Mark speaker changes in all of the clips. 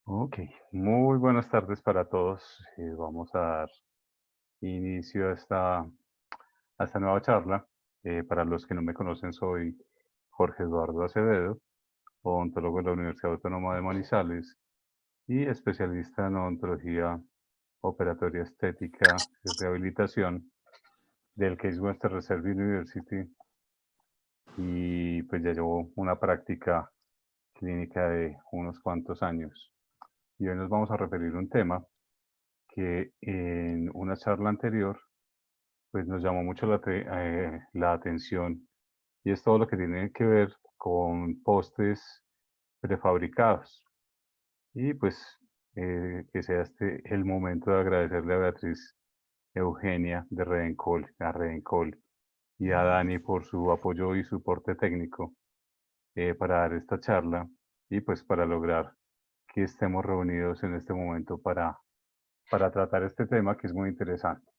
Speaker 1: Ok, muy buenas tardes para todos. Vamos a dar inicio a esta nueva charla. Para los que no me conocen, soy Jorge Eduardo Acevedo, odontólogo de la Universidad Autónoma de Manizales y especialista en odontología operatoria estética y rehabilitación del Case Western Reserve University. Y pues ya llevo una práctica clínica de unos cuantos años. Y hoy nos vamos a referir a un tema que en una charla anterior pues nos llamó mucho la atención, y es todo lo que tiene que ver con postes prefabricados. Y pues que sea este el momento de agradecerle a Beatriz Eugenia de Redencol, a Redencol y a Dani por su apoyo y soporte técnico para dar esta charla y pues para lograr que estemos reunidos en este momento para tratar este tema que es muy interesante.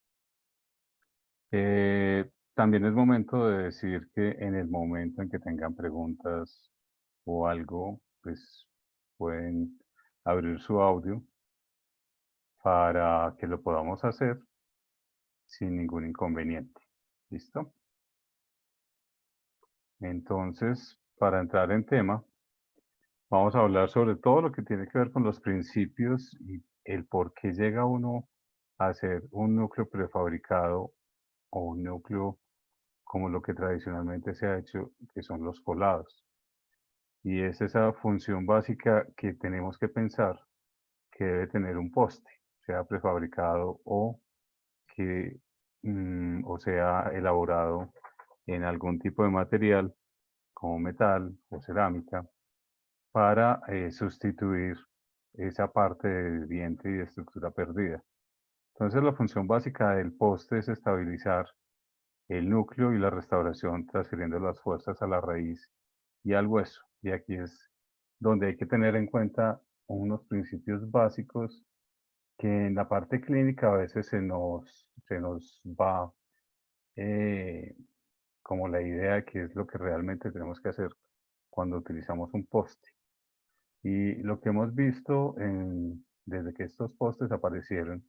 Speaker 1: También es momento de decir que en el momento en que tengan preguntas o algo, pues pueden abrir su audio para que lo podamos hacer sin ningún inconveniente. ¿Listo? Entonces, para entrar en tema, vamos a hablar sobre todo lo que tiene que ver con los principios y el por qué llega uno a hacer un núcleo prefabricado o un núcleo como lo que tradicionalmente se ha hecho, que son los colados. Y es esa función básica que tenemos que pensar que debe tener un poste, sea prefabricado o que o sea elaborado en algún tipo de material como metal o cerámica para sustituir esa parte de diente y de estructura perdida. Entonces la función básica del poste es estabilizar el núcleo y la restauración transfiriendo las fuerzas a la raíz y al hueso. Y aquí es donde hay que tener en cuenta unos principios básicos que en la parte clínica a veces se nos va como la idea de qué es lo que realmente tenemos que hacer cuando utilizamos un poste. Y lo que hemos visto desde que estos postes aparecieron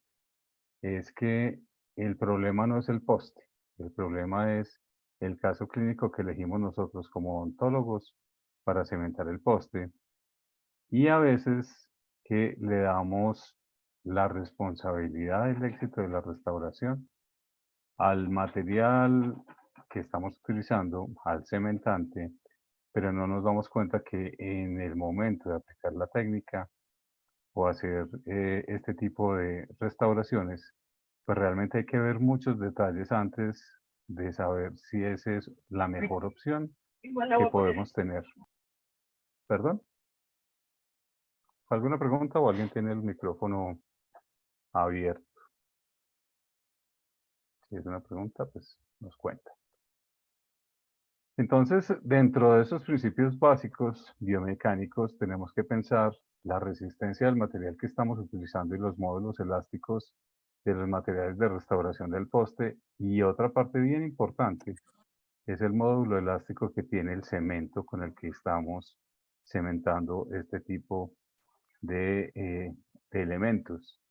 Speaker 1: es que el problema no es el poste, el problema es el caso clínico que elegimos nosotros como odontólogos para cementar el poste, y a veces que le damos la responsabilidad del éxito de la restauración al material que estamos utilizando, al cementante, pero no nos damos cuenta que en el momento de aplicar la técnica o hacer este tipo de restauraciones, pues realmente hay que ver muchos detalles antes de saber si esa es la mejor opción que podemos tener. ¿Perdón? ¿Alguna pregunta o alguien tiene el micrófono abierto? Si es una pregunta, pues nos cuenta. Entonces, dentro de esos principios básicos biomecánicos, tenemos que pensar la resistencia del material que estamos utilizando y los módulos elásticos de los materiales de restauración del poste. Y otra parte bien importante es el módulo elástico que tiene el cemento con el que estamos cementando este tipo de elementos.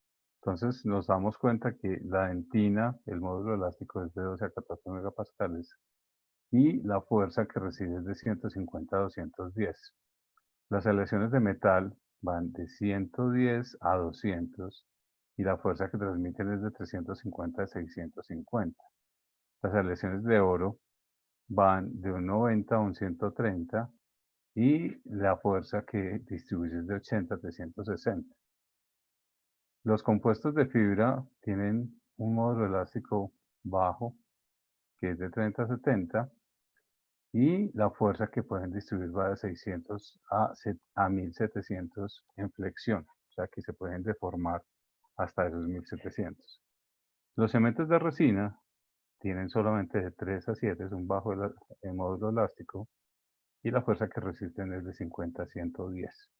Speaker 1: Entonces nos damos cuenta que la dentina, el módulo elástico es de 12 a 14 megapascales y la fuerza que recibe es de 150 a 210. Las aleaciones de metal van de 110 a 200 y la fuerza que transmiten es de 350 a 650. Las aleaciones de oro van de un 90 a un 130 y la fuerza que distribuye es de 80 a 360. Los compuestos de fibra tienen un módulo elástico bajo, que es de 30 a 70, y la fuerza que pueden distribuir va de 600 a 1700 en flexión, o sea que se pueden deformar hasta esos 1700. Los cementos de resina tienen solamente de 3 a 7, es un bajo módulo elástico, y la fuerza que resisten es de 50 a 110.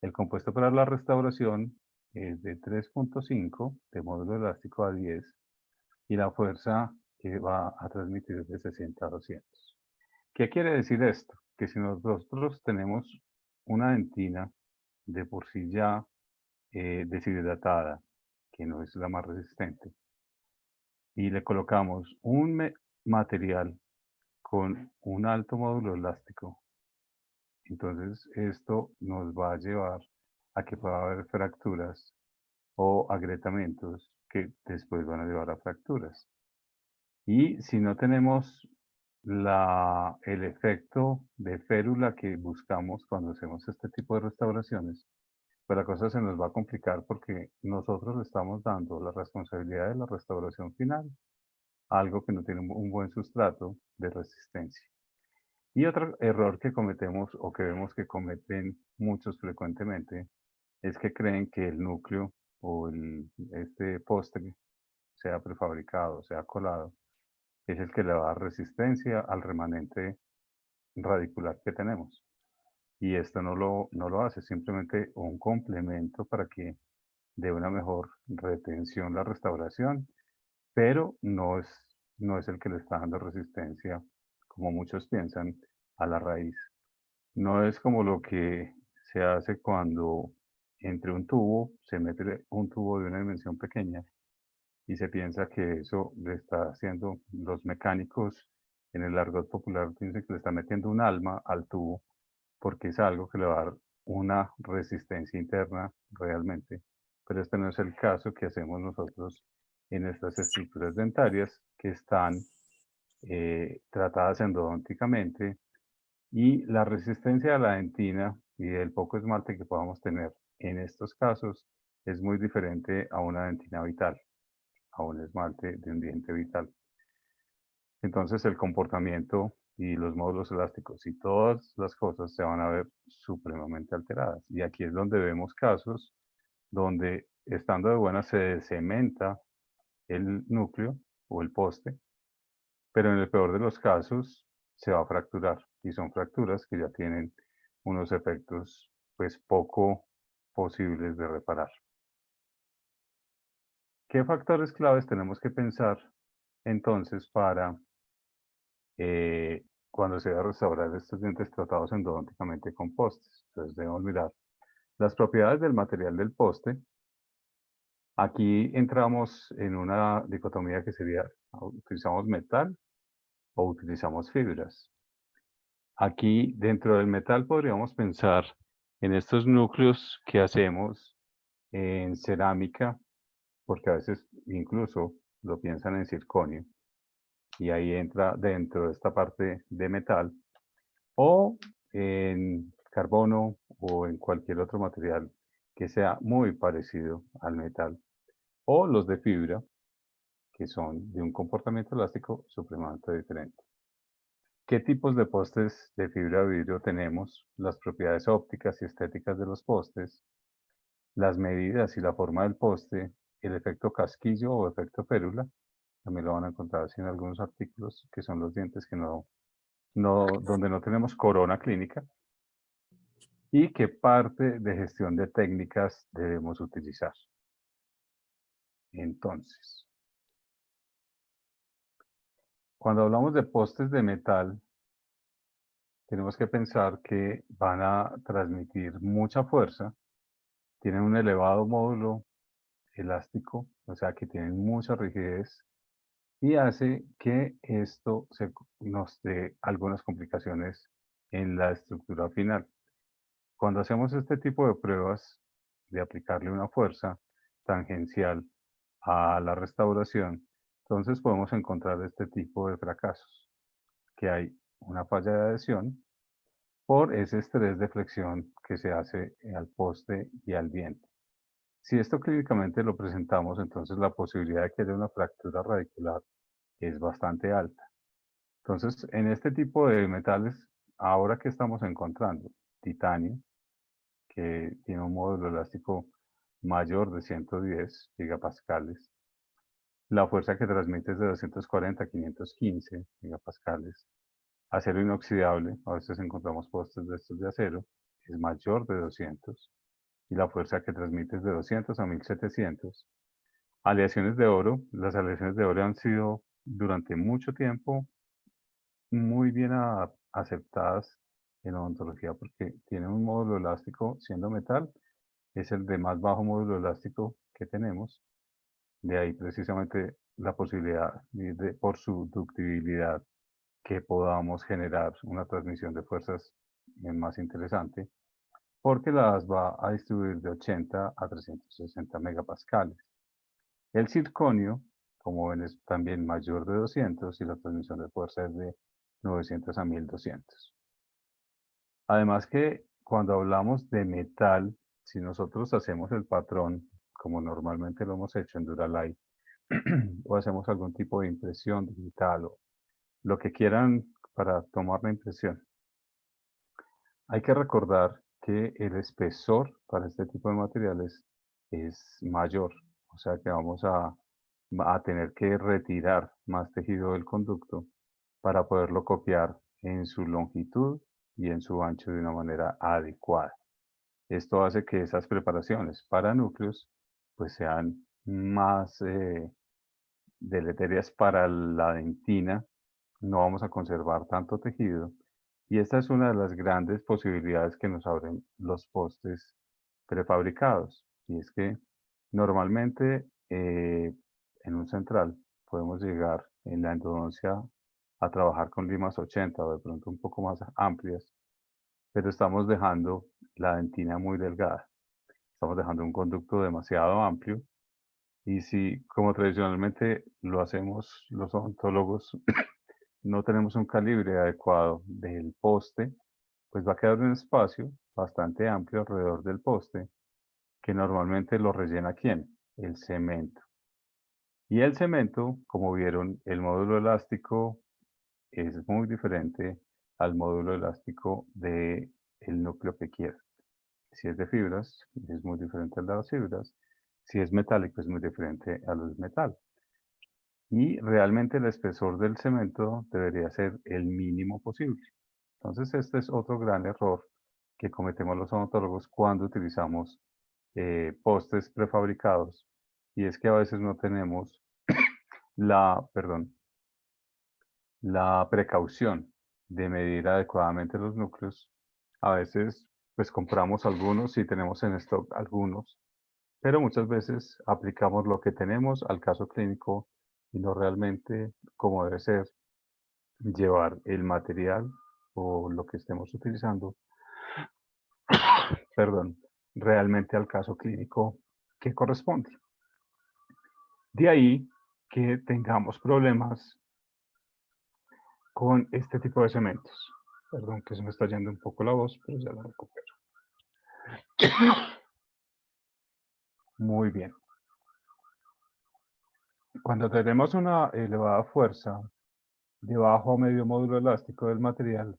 Speaker 1: El compuesto para la restauración es de 3.5 de módulo elástico a 10 y la fuerza que va a transmitir es de 60 a 200. ¿Qué quiere decir esto? Que si nosotros tenemos una dentina de por sí ya deshidratada, que no es la más resistente, y le colocamos un material con un alto módulo elástico, entonces esto nos va a llevar a que pueda haber fracturas o agrietamientos que después van a llevar a fracturas. Y si no tenemos el efecto de férula que buscamos cuando hacemos este tipo de restauraciones, pues la cosa se nos va a complicar porque nosotros le estamos dando la responsabilidad de la restauración final a algo que no tiene un buen sustrato de resistencia. Y otro error que cometemos o que vemos que cometen muchos frecuentemente es que creen que el núcleo o este poste, sea prefabricado, sea colado, es el que le va a dar resistencia al remanente radicular que tenemos. Y esto no lo hace, simplemente un complemento para que dé una mejor retención la restauración, pero no es el que le está dando resistencia, como muchos piensan, a la raíz. No es como lo que se hace cuando entre un tubo se mete un tubo de una dimensión pequeña y se piensa que eso le está haciendo, los mecánicos en el argot popular piensan que le está metiendo un alma al tubo porque es algo que le va a dar una resistencia interna realmente. Pero este no es el caso que hacemos nosotros en estas estructuras dentarias que están tratadas endodónticamente, y la resistencia a la dentina y el poco esmalte que podamos tener en estos casos es muy diferente a una dentina vital, a un esmalte de un diente vital. Entonces el comportamiento y los módulos elásticos y todas las cosas se van a ver supremamente alteradas. Y aquí es donde vemos casos donde, estando de buena, se cementa el núcleo o el poste, pero en el peor de los casos se va a fracturar, y son fracturas que ya tienen unos efectos pues poco posibles de reparar. ¿Qué factores claves tenemos que pensar entonces para cuando se va a restaurar estos dientes tratados endodónticamente con postes? Entonces debemos mirar las propiedades del material del poste. Aquí entramos en una dicotomía que sería, ¿utilizamos metal o utilizamos fibras? Aquí dentro del metal podríamos pensar en estos núcleos que hacemos en cerámica, porque a veces incluso lo piensan en circonio, y ahí entra dentro de esta parte de metal, o en carbono o en cualquier otro material que sea muy parecido al metal, o los de fibra, que son de un comportamiento elástico supremamente diferente. ¿Qué tipos de postes de fibra de vidrio tenemos? Las propiedades ópticas y estéticas de los postes, las medidas y la forma del poste, el efecto casquillo o efecto férula, también lo van a encontrar así en algunos artículos, que son los dientes que donde no tenemos corona clínica, y qué parte de gestión de técnicas debemos utilizar. Entonces, cuando hablamos de postes de metal, tenemos que pensar que van a transmitir mucha fuerza, tienen un elevado módulo elástico, o sea que tienen mucha rigidez, y hace que esto nos dé algunas complicaciones en la estructura final. Cuando hacemos este tipo de pruebas de aplicarle una fuerza tangencial a la restauración, entonces podemos encontrar este tipo de fracasos, que hay una falla de adhesión por ese estrés de flexión que se hace al poste y al diente. Si esto clínicamente lo presentamos, entonces la posibilidad de que haya una fractura radicular es bastante alta. Entonces, en este tipo de metales, ahora que estamos encontrando titanio, que tiene un módulo elástico mayor de 110 gigapascales, la fuerza que transmite es de 240 a 515 gigapascales. Acero inoxidable, a veces encontramos postes de estos de acero, es mayor de 200, y la fuerza que transmite es de 200 a 1700. Aleaciones de oro, las aleaciones de oro han sido durante mucho tiempo muy bien aceptadas en odontología porque tienen un módulo elástico siendo metal, es el de más bajo módulo elástico que tenemos. De ahí precisamente la posibilidad por su ductibilidad que podamos generar una transmisión de fuerzas más interesante, porque las va a distribuir de 80 a 360 megapascales. El circonio, como ven, es también mayor de 200 y la transmisión de fuerza es de 900 a 1200. Además que cuando hablamos de metal, si nosotros hacemos el patrón, como normalmente lo hemos hecho en Duralight, o hacemos algún tipo de impresión digital o lo que quieran para tomar la impresión, hay que recordar que el espesor para este tipo de materiales es mayor, o sea que vamos a tener que retirar más tejido del conducto para poderlo copiar en su longitud y en su ancho de una manera adecuada. Esto hace que esas preparaciones para núcleos pues sean más deleterias para la dentina, no vamos a conservar tanto tejido y esta es una de las grandes posibilidades que nos abren los postes prefabricados y es que normalmente en un central podemos llegar en la endodoncia a trabajar con limas 80 o de pronto un poco más amplias, pero estamos dejando la dentina muy delgada, estamos dejando un conducto demasiado amplio y si, como tradicionalmente lo hacemos los odontólogos, no tenemos un calibre adecuado del poste, pues va a quedar un espacio bastante amplio alrededor del poste, que normalmente lo rellena ¿quién? El cemento. Y el cemento, como vieron, el módulo elástico es muy diferente al módulo elástico del núcleo que quiera. Si es de fibras, es muy diferente al de las fibras. Si es metálico, es muy diferente a los metales. Y realmente el espesor del cemento debería ser el mínimo posible. Entonces, este es otro gran error que cometemos los odontólogos cuando utilizamos postes prefabricados, y es que a veces no tenemos la precaución de medir adecuadamente los núcleos. A veces, pues compramos algunos y tenemos en stock algunos, pero muchas veces aplicamos lo que tenemos al caso clínico y no realmente como debe ser llevar el material o lo que estemos utilizando, perdón, realmente al caso clínico que corresponde. De ahí que tengamos problemas con este tipo de cementos. Perdón que se me está yendo un poco la voz, pero ya la recupero. Muy bien. Cuando tenemos una elevada fuerza de bajo a medio módulo elástico del material,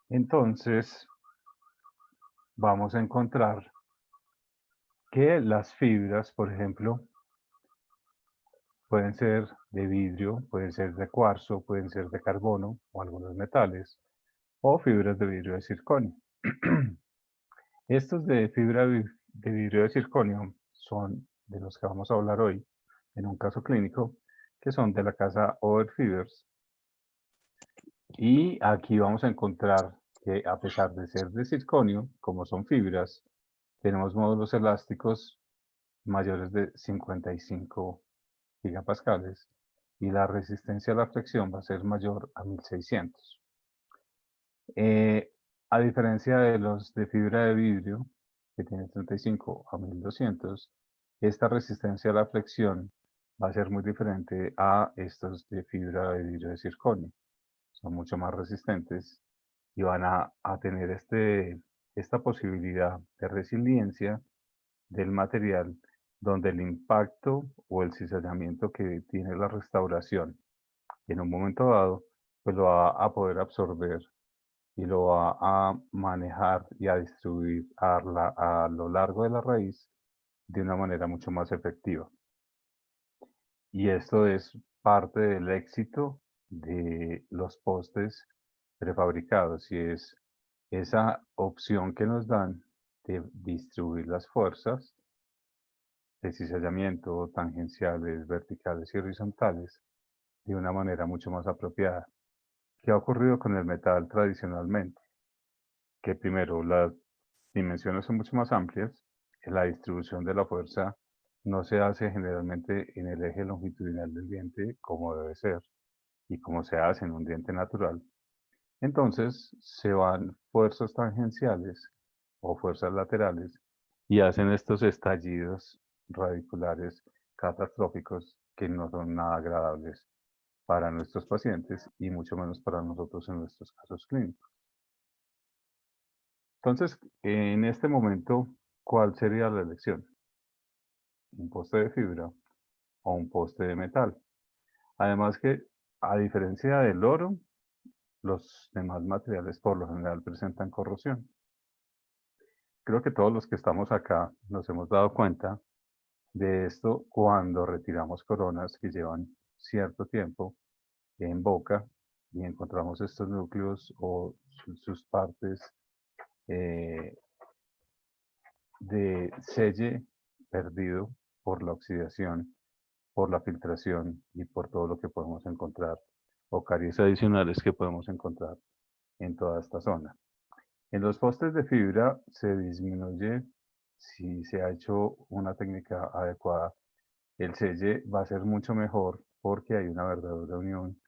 Speaker 1: entonces vamos a encontrar que las fibras, por ejemplo, pueden ser de vidrio, pueden ser de cuarzo, pueden ser de carbono o algunos metales, o fibras de vidrio de circonio. Estos de fibra de vidrio de circonio son de los que vamos a hablar hoy en un caso clínico, que son de la casa Overfibers. Y aquí vamos a encontrar que a pesar de ser de circonio, como son fibras, tenemos módulos elásticos mayores de 55 gigapascales y la resistencia a la fricción va a ser mayor a 1600. A diferencia de los de fibra de vidrio, que tienen 35 a 1200, esta resistencia a la flexión va a ser muy diferente a estos de fibra de vidrio de circonio. Son mucho más resistentes y van a tener esta posibilidad de resiliencia del material donde el impacto o el cizallamiento que tiene la restauración en un momento dado, pues lo va a poder absorber y lo va a manejar y a distribuir a lo largo de la raíz de una manera mucho más efectiva. Y esto es parte del éxito de los postes prefabricados y es esa opción que nos dan de distribuir las fuerzas de cizallamiento tangenciales, verticales y horizontales de una manera mucho más apropiada. ¿Qué ha ocurrido con el metal tradicionalmente? Que primero las dimensiones son mucho más amplias la distribución de la fuerza no se hace generalmente en el eje longitudinal del diente como debe ser y como se hace en un diente natural, entonces se van fuerzas tangenciales o fuerzas laterales y hacen estos estallidos radiculares catastróficos que no son nada agradables para nuestros pacientes y mucho menos para nosotros en nuestros casos clínicos. Entonces, en este momento, ¿cuál sería la elección? ¿Un poste de fibra o un poste de metal? Además que, a diferencia del oro, los demás materiales por lo general presentan corrosión. Creo que todos los que estamos acá nos hemos dado cuenta de esto cuando retiramos coronas que llevan cierto tiempo en boca y encontramos estos núcleos o sus partes eh, de selle perdido por la oxidación, por la filtración y por todo lo que podemos encontrar o caries adicionales que podemos encontrar en toda esta zona. En los postes de fibra se disminuye, si se ha hecho una técnica adecuada, el selle va a ser mucho mejor porque hay una verdadera unión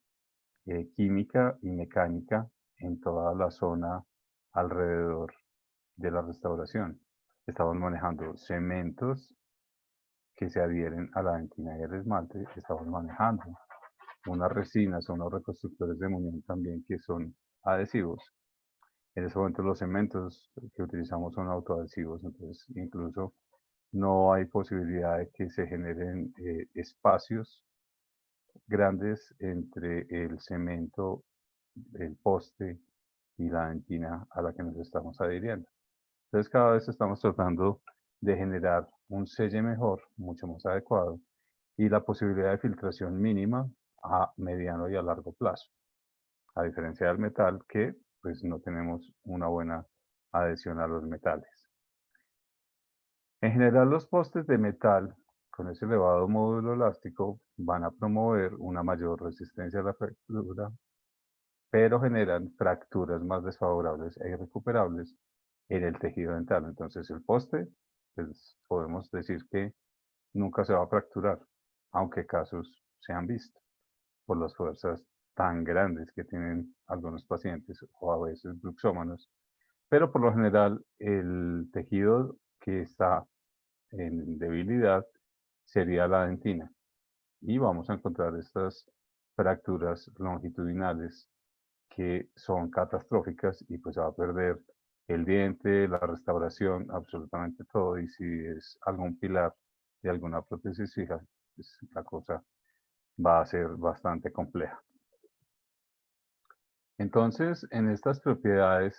Speaker 1: química y mecánica en toda la zona alrededor de la restauración. Estamos manejando cementos que se adhieren a la dentina y al esmalte, estamos manejando unas resinas o unos reconstructores de munión también que son adhesivos. En ese momento los cementos que utilizamos son autoadhesivos, entonces incluso no hay posibilidad de que se generen espacios grandes entre el cemento, el poste y la dentina a la que nos estamos adhiriendo. Entonces cada vez estamos tratando de generar un selle mejor, mucho más adecuado, y la posibilidad de filtración mínima a mediano y a largo plazo. A diferencia del metal que pues no tenemos una buena adhesión a los metales. En general los postes de metal con ese elevado módulo elástico van a promover una mayor resistencia a la fractura, pero generan fracturas más desfavorables e irrecuperables en el tejido dental. Entonces el poste, pues podemos decir que nunca se va a fracturar, aunque casos se han visto por las fuerzas tan grandes que tienen algunos pacientes o a veces bruxómanos. Pero por lo general el tejido que está en debilidad sería la dentina y vamos a encontrar estas fracturas longitudinales que son catastróficas y pues se va a perder el diente, la restauración, absolutamente todo. Y si es algún pilar de alguna prótesis fija, pues la cosa va a ser bastante compleja. Entonces, en estas propiedades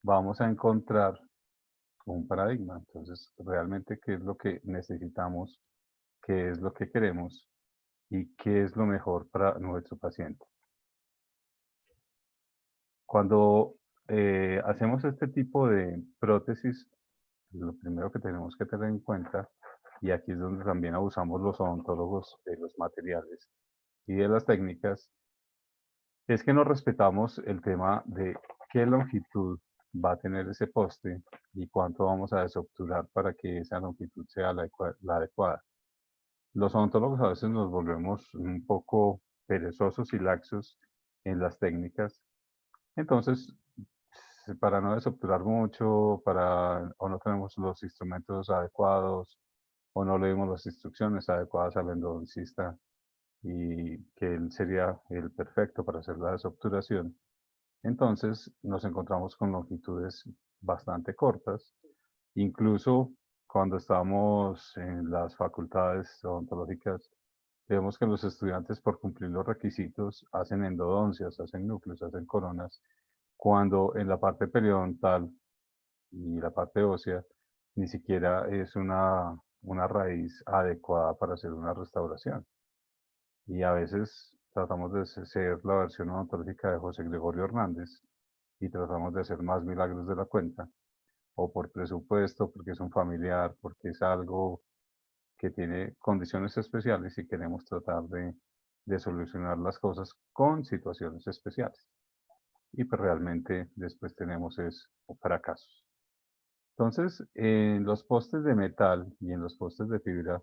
Speaker 1: vamos a encontrar un paradigma. Entonces, realmente, ¿qué es lo que necesitamos? ¿Qué es lo que queremos? ¿Y qué es lo mejor para nuestro paciente? Cuando hacemos este tipo de prótesis, lo primero que tenemos que tener en cuenta, y aquí es donde también abusamos los odontólogos de los materiales y de las técnicas, es que no respetamos el tema de qué longitud va a tener ese poste y cuánto vamos a desobturar para que esa longitud sea la adecuada. Los odontólogos a veces nos volvemos un poco perezosos y laxos en las técnicas. Entonces, para no desobturar mucho, o no tenemos los instrumentos adecuados, o no leímos las instrucciones adecuadas al endodoncista, y que él sería el perfecto para hacer la desobturación. Entonces nos encontramos con longitudes bastante cortas, incluso cuando estamos en las facultades odontológicas, vemos que los estudiantes por cumplir los requisitos hacen endodoncias, hacen núcleos, hacen coronas, cuando en la parte periodontal y la parte ósea ni siquiera es una raíz adecuada para hacer una restauración. Y a veces tratamos de ser la versión odontológica de José Gregorio Hernández y tratamos de hacer más milagros de la cuenta, o por presupuesto, porque es un familiar, porque es algo que tiene condiciones especiales y queremos tratar de solucionar las cosas con situaciones especiales. Y pues realmente después tenemos fracasos. Entonces, en los postes de metal y en los postes de fibra,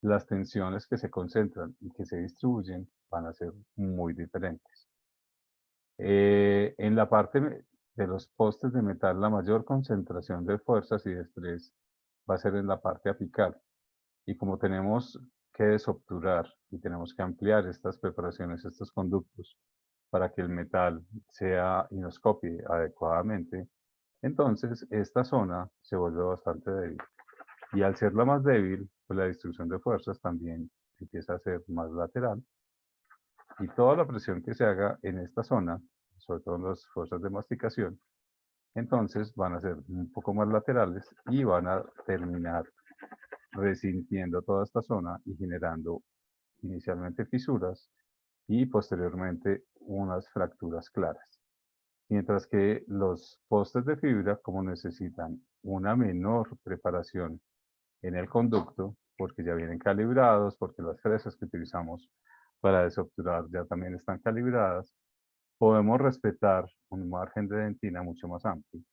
Speaker 1: las tensiones que se concentran y que se distribuyen van a ser muy diferentes. En la parte de los postes de metal, la mayor concentración de fuerzas y de estrés va a ser en la parte apical. Y como tenemos que desobturar y tenemos que ampliar estas preparaciones, estos conductos, para que el metal sea y nos copie adecuadamente, entonces esta zona se vuelve bastante débil. Y al ser la más débil, pues la distribución de fuerzas también empieza a ser más lateral. Y toda la presión que se haga en esta zona, sobre todo en las fuerzas de masticación, entonces van a ser un poco más laterales y van a terminar resintiendo toda esta zona y generando inicialmente fisuras y posteriormente unas fracturas claras. Mientras que los postes de fibra, como necesitan una menor preparación en el conducto, porque ya vienen calibrados, porque las fresas que utilizamos para desobturar ya también están calibradas, podemos respetar un margen de dentina mucho más amplio.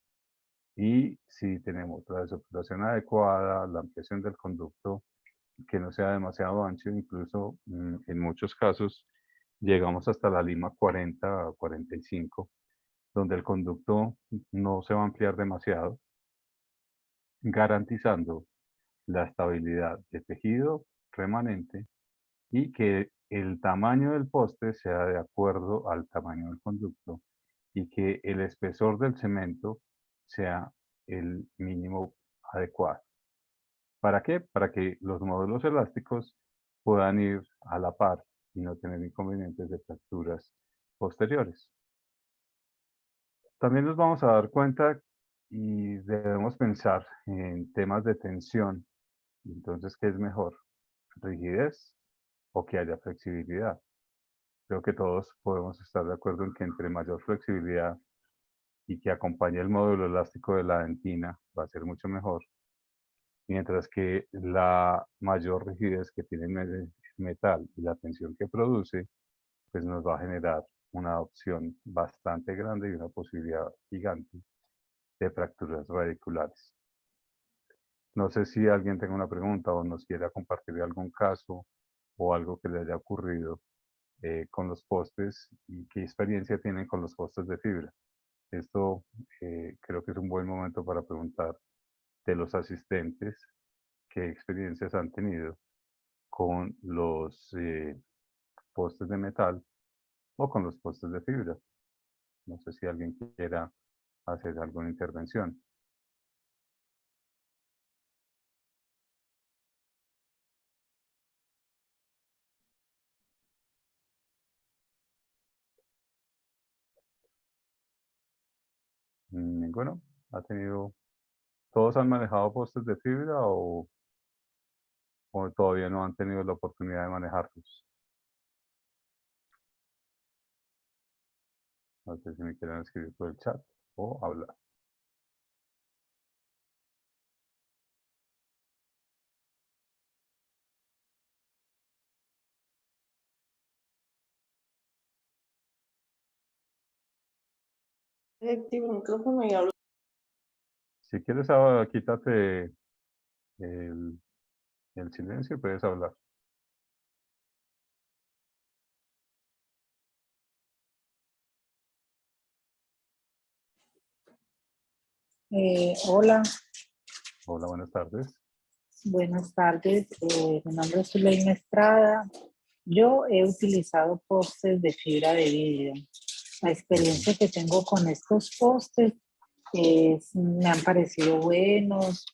Speaker 1: Y si tenemos la desobturación adecuada, la ampliación del conducto, que no sea demasiado ancho, incluso en muchos casos llegamos hasta la lima 40 o 45, donde el conducto no se va a ampliar demasiado, garantizando la estabilidad de tejido remanente y que el tamaño del poste sea de acuerdo al tamaño del conducto y que el espesor del cemento sea el mínimo adecuado. ¿Para qué? Para que los módulos elásticos puedan ir a la par y no tener inconvenientes de fracturas posteriores. También nos vamos a dar cuenta y debemos pensar en temas de tensión. Entonces, ¿qué es mejor? ¿Rigidez o que haya flexibilidad? Creo que todos podemos estar de acuerdo en que entre mayor flexibilidad y que acompañe el módulo elástico de la dentina va a ser mucho mejor, mientras que la mayor rigidez que tiene el metal y la tensión que produce, pues nos va a generar una opción bastante grande y una posibilidad gigante de fracturas radiculares. No sé si alguien tenga una pregunta o nos quiera compartir algún caso o algo que le haya ocurrido con los postes y qué experiencia tienen con los postes de fibra. Esto creo que es un buen momento para preguntar de los asistentes qué experiencias han tenido con los postes de metal o con los postes de fibra. No sé si alguien quiera hacer alguna intervención. Ninguno ha tenido, todos han manejado postes de fibra o todavía no han tenido la oportunidad de manejarlos. No sé si me quieren escribir por el chat o hablar.
Speaker 2: Activa el micrófono y habla.
Speaker 1: Si quieres, quítate el, el silencio y puedes hablar.
Speaker 3: Hola,
Speaker 1: Hola, buenas tardes.
Speaker 3: buenas tardes. Mi nombre es Zuleima Estrada. Yo he utilizado postes de fibra de vidrio. La experiencia que tengo con estos postes me han parecido buenos.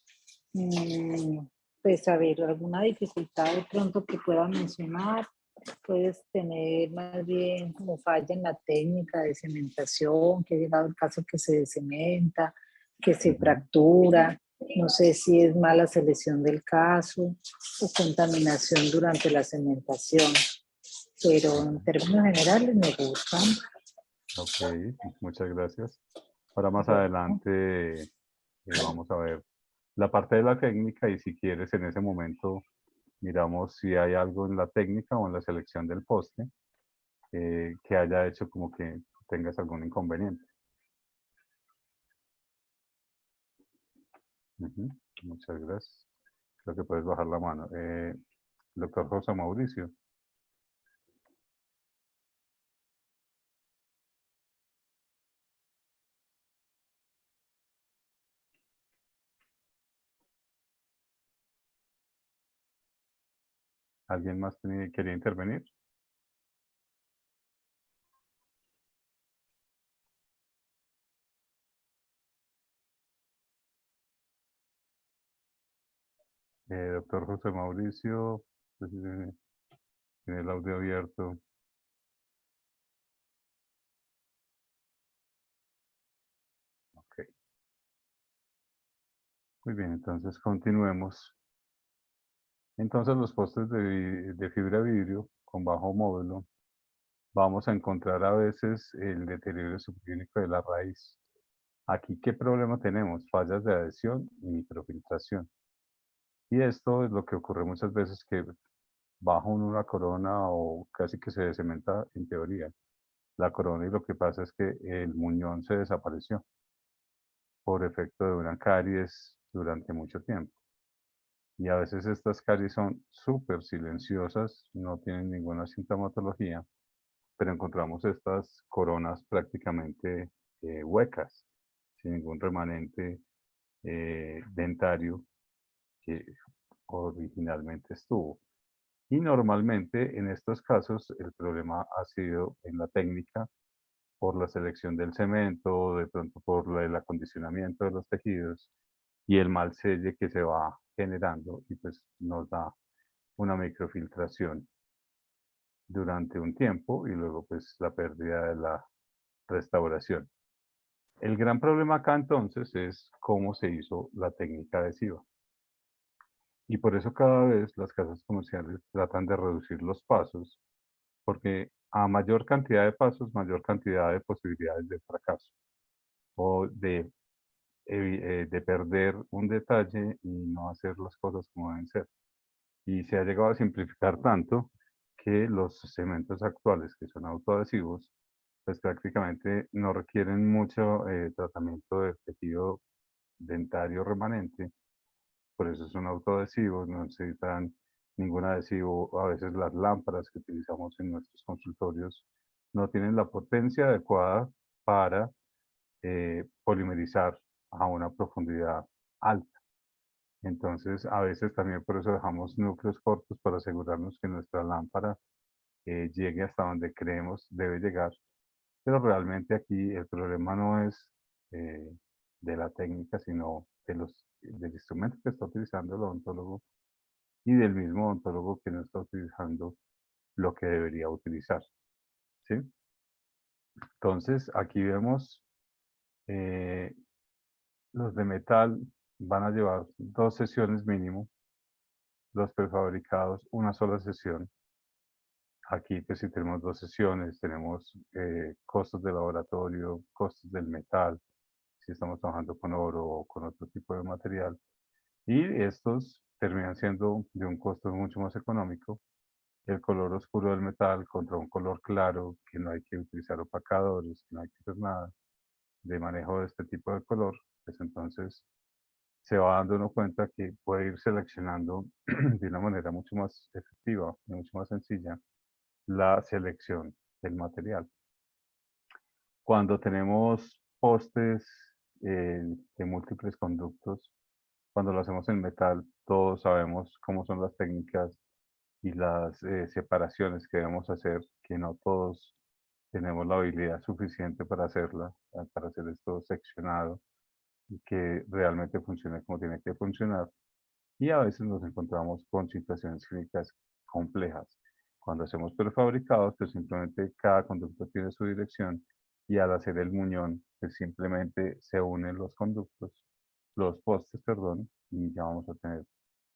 Speaker 3: Mm, Pues a ver, alguna dificultad de pronto que pueda mencionar, puedes tener más bien como falla en la técnica de cementación, que ha llegado el caso que se cementa, que se
Speaker 1: Ujú.
Speaker 3: fractura, no sé si es mala selección del caso o contaminación durante la cementación, pero en términos generales me gustan.
Speaker 1: Ok, muchas gracias. Ahora más
Speaker 3: Bueno,
Speaker 1: adelante vamos a ver la parte de la técnica y si quieres en ese momento miramos si hay algo en la técnica o en la selección del poste que haya hecho como que tengas algún inconveniente. Ujú, muchas gracias. Creo que puedes bajar la mano. Doctor José Mauricio. ¿Alguien más quería intervenir? Doctor José Mauricio, pues, tiene el audio abierto. Ok. Muy bien, entonces continuemos. Entonces los postes de fibra vidrio con bajo módulo, vamos a encontrar a veces el deterioro subclínico de la raíz. Aquí, ¿qué problema tenemos? Fallas de adhesión y microfiltración. Y esto es lo que ocurre muchas veces que bajo una corona o casi que se descementa en teoría la corona y lo que pasa es que el muñón se desapareció por efecto de una caries durante mucho tiempo. Y a veces estas caries son súper silenciosas, no tienen ninguna sintomatología, pero encontramos estas coronas prácticamente huecas, sin ningún remanente dentario que originalmente estuvo. Y normalmente en estos casos el problema ha sido en la técnica por la selección del cemento, de pronto por el acondicionamiento de los tejidos y el mal selle que se va generando y pues nos da una microfiltración durante un tiempo y luego pues la pérdida de la restauración. El gran problema acá entonces es cómo se hizo la técnica adhesiva. Y por eso cada vez las casas comerciales tratan de reducir los pasos, porque a mayor cantidad de pasos, mayor cantidad de posibilidades de fracaso o de perder un detalle y no hacer las cosas como deben ser. Y se ha llegado a simplificar tanto que los cementos actuales, que son autoadhesivos, pues prácticamente no requieren mucho tratamiento de tejido dentario remanente, por eso son autoadhesivos, no necesitan ningún adhesivo. A veces las lámparas que utilizamos en nuestros consultorios no tienen la potencia adecuada para polimerizar a una profundidad alta. Entonces, a veces también por eso dejamos núcleos cortos para asegurarnos que nuestra lámpara llegue hasta donde creemos debe llegar. Pero realmente aquí el problema no es eh, de la técnica, sino del instrumento que está utilizando el odontólogo y del mismo odontólogo que no está utilizando lo que debería utilizar. ¿Sí? Entonces, aquí vemos eh, los de metal van a llevar 2 sesiones mínimo, los prefabricados una sola sesión. Aquí, pues si tenemos 2 sesiones, tenemos costos de laboratorio, costos del metal, si estamos trabajando con oro o con otro tipo de material. Y estos terminan siendo de un costo mucho más económico. El color oscuro del metal contra un color claro, que no hay que utilizar opacadores, que no hay que hacer nada de manejo de este tipo de color, pues entonces se va dando uno cuenta que puede ir seleccionando de una manera mucho más efectiva y mucho más sencilla la selección del material. Cuando tenemos postes de múltiples conductos, cuando lo hacemos en metal, todos sabemos cómo son las técnicas y las separaciones que debemos hacer, que no todos tenemos la habilidad suficiente para hacerla, para hacer esto seccionado y que realmente funcione como tiene que funcionar. Y a veces nos encontramos con situaciones clínicas complejas. Cuando hacemos prefabricados, pues simplemente cada conducto tiene su dirección y al hacer el muñón, pues simplemente se unen los conductos, los postes, perdón, y ya vamos a tener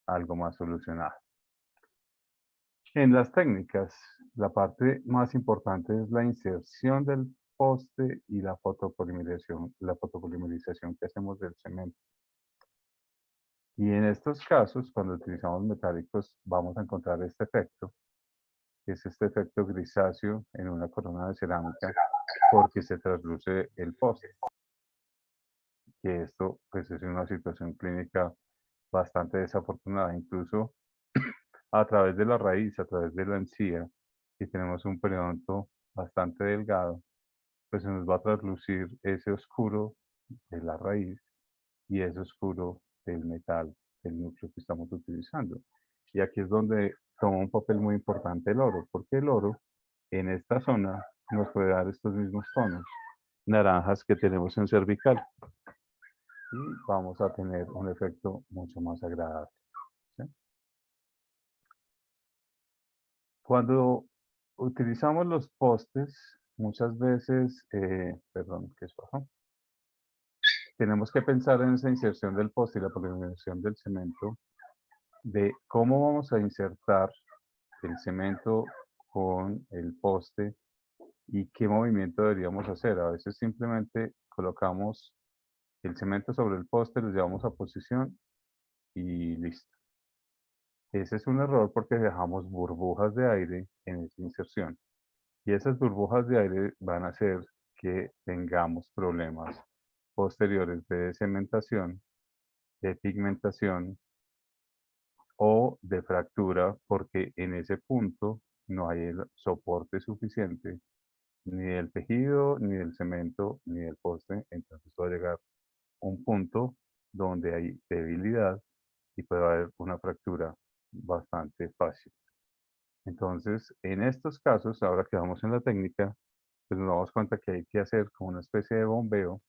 Speaker 1: algo más solucionado. En las técnicas, la parte más importante es la inserción del poste y la fotopolimerización que hacemos del cemento. Y en estos casos, cuando utilizamos metálicos, vamos a encontrar este efecto, que es este efecto grisáceo en una corona de cerámica, porque se trasluce el poste. que esto pues es una situación clínica bastante desafortunada. Incluso a través de la raíz, a través de la encía, si tenemos un periodonto bastante delgado, pues se nos va a traslucir ese oscuro de la raíz y ese oscuro del metal, del núcleo que estamos utilizando. Y aquí es donde toma un papel muy importante el oro, porque el oro en esta zona nos puede dar estos mismos tonos naranjas que tenemos en cervical y vamos a tener un efecto mucho más agradable. ¿Sí? Cuando utilizamos los postes, muchas veces, perdón, ¿qué pasó? Tenemos que pensar en esa inserción del poste y la polinización del cemento, de cómo vamos a insertar el cemento con el poste y qué movimiento deberíamos hacer. A veces simplemente colocamos el cemento sobre el poste, lo llevamos a posición y listo. Ese es un error porque dejamos burbujas de aire en esa inserción. Y esas burbujas de aire van a hacer que tengamos problemas posteriores de cementación, de pigmentación o de fractura, porque en ese punto no hay el soporte suficiente ni del tejido, ni del cemento, ni del poste. Entonces va a llegar un punto donde hay debilidad y puede haber una fractura bastante fácil. Entonces, en estos casos, ahora que vamos en la técnica, pues nos damos cuenta que hay que hacer como una especie de bombeo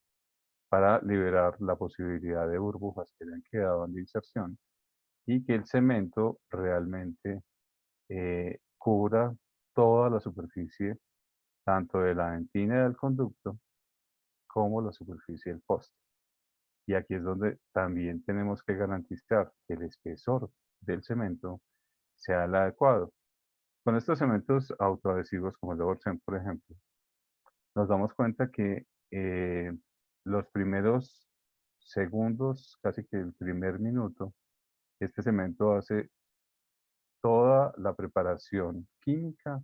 Speaker 1: para liberar la posibilidad de burbujas que le han quedado en la inserción y que el cemento realmente cubra toda la superficie, tanto de la dentina del conducto como la superficie del poste. Y aquí es donde también tenemos que garantizar que el espesor del cemento sea el adecuado. Con estos cementos autoadhesivos como el de Orsen, por ejemplo, nos damos cuenta que los primeros segundos, casi que el primer minuto, este cemento hace toda la preparación química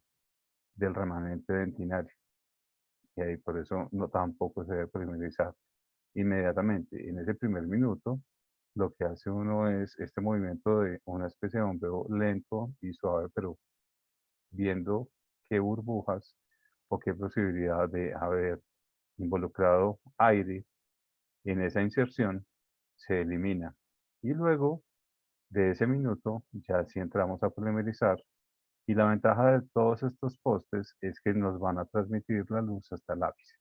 Speaker 1: del remanente dentinario. Y ahí por eso no tampoco se debe polimerizar inmediatamente. En ese primer minuto, lo que hace uno es este movimiento de una especie de bombeo lento y suave, pero viendo qué burbujas o qué posibilidad de haber involucrado aire en esa inserción se elimina. Y luego de ese minuto ya sí entramos a polimerizar. Y la ventaja de todos estos postes es que nos van a transmitir la luz hasta el ápice,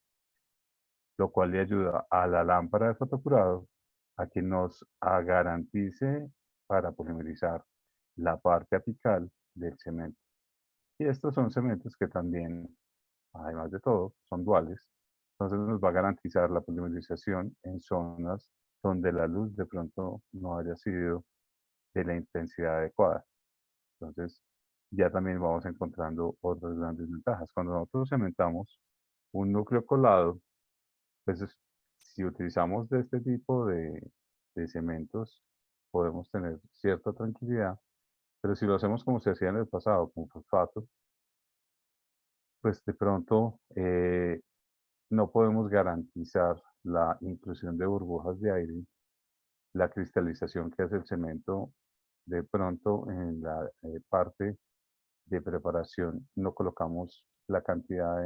Speaker 1: lo cual le ayuda a la lámpara de fotocurado a que nos garantice para polimerizar la parte apical del cemento. Y estos son cementos que también, además de todo, son duales. Entonces nos va a garantizar la polimerización en zonas donde la luz de pronto no haya sido de la intensidad adecuada. Entonces ya también vamos encontrando otras grandes ventajas. Cuando nosotros cementamos un núcleo colado, pues si utilizamos de este tipo de cementos, podemos tener cierta tranquilidad, pero si lo hacemos como se hacía en el pasado, con fosfato, pues de pronto no podemos garantizar la inclusión de burbujas de aire, la cristalización que hace el cemento. De pronto en la parte de preparación no colocamos la cantidad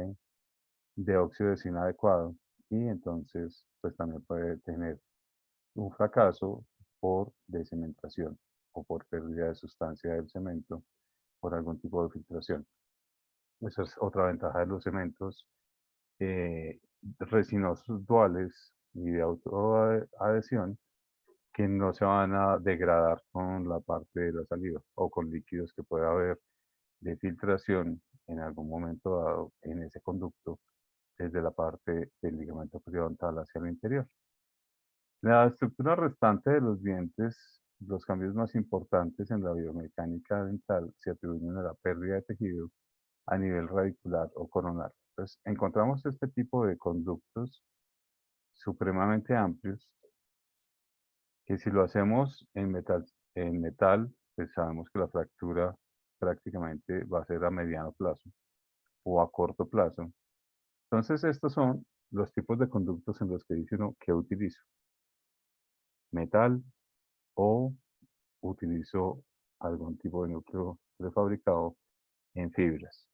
Speaker 1: de óxido de zinc adecuado y entonces pues también puede tener un fracaso por decementación o por pérdida de sustancia del cemento por algún tipo de filtración. Esa es otra ventaja de los cementos resinosos duales y de autoadhesión que no se van a degradar con la parte de la saliva o con líquidos que pueda haber de filtración en algún momento dado en ese conducto desde la parte del ligamento periodontal hacia el interior. La estructura restante de los dientes, los cambios más importantes en la biomecánica dental se atribuyen a la pérdida de tejido a nivel radicular o coronal. Entonces, encontramos este tipo de conductos supremamente amplios que si lo hacemos en metal, pues sabemos que la fractura prácticamente va a ser a mediano plazo o a corto plazo. Entonces, estos son los tipos de conductos en los que dice uno que utilizo. metal o utilizo algún tipo de núcleo prefabricado en fibras.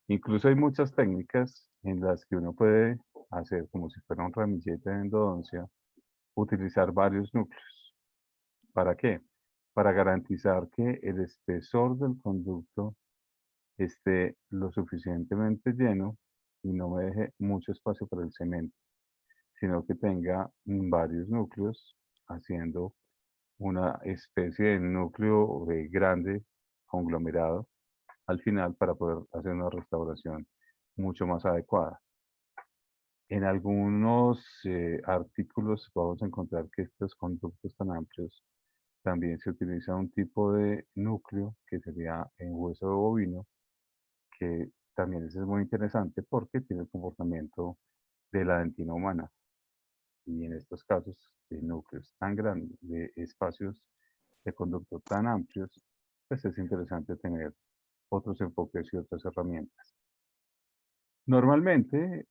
Speaker 1: Incluso hay muchas técnicas en las que uno puede hacer como si fuera un ramillete de endodoncia, utilizar varios núcleos. ¿Para qué? Para garantizar que el espesor del conducto esté lo suficientemente lleno y no me deje mucho espacio para el cemento, sino que tenga varios núcleos haciendo una especie de núcleo grande, conglomerado, al final para poder hacer una restauración mucho más adecuada. En algunos artículos vamos a encontrar que estos conductos tan amplios también se utiliza un tipo de núcleo que sería en hueso de bovino, que también es muy interesante porque tiene el comportamiento de la dentina humana. Y en estos casos, de núcleos tan grandes, de espacios de conducto tan amplios, pues es interesante tener otros enfoques y otras herramientas. Normalmente,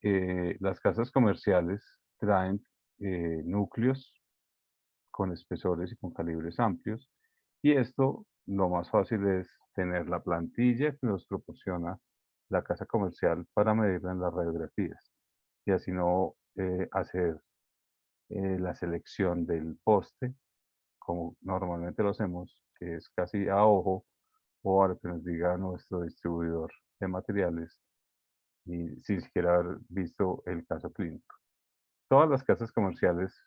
Speaker 1: las casas comerciales traen núcleos con espesores y con calibres amplios, y esto lo más fácil es tener la plantilla que nos proporciona la casa comercial para medirla en las radiografías, y así no hacer la selección del poste, como normalmente lo hacemos, que es casi a ojo, o a lo que nos diga nuestro distribuidor de materiales, y sin siquiera haber visto el caso clínico. Todas las casas comerciales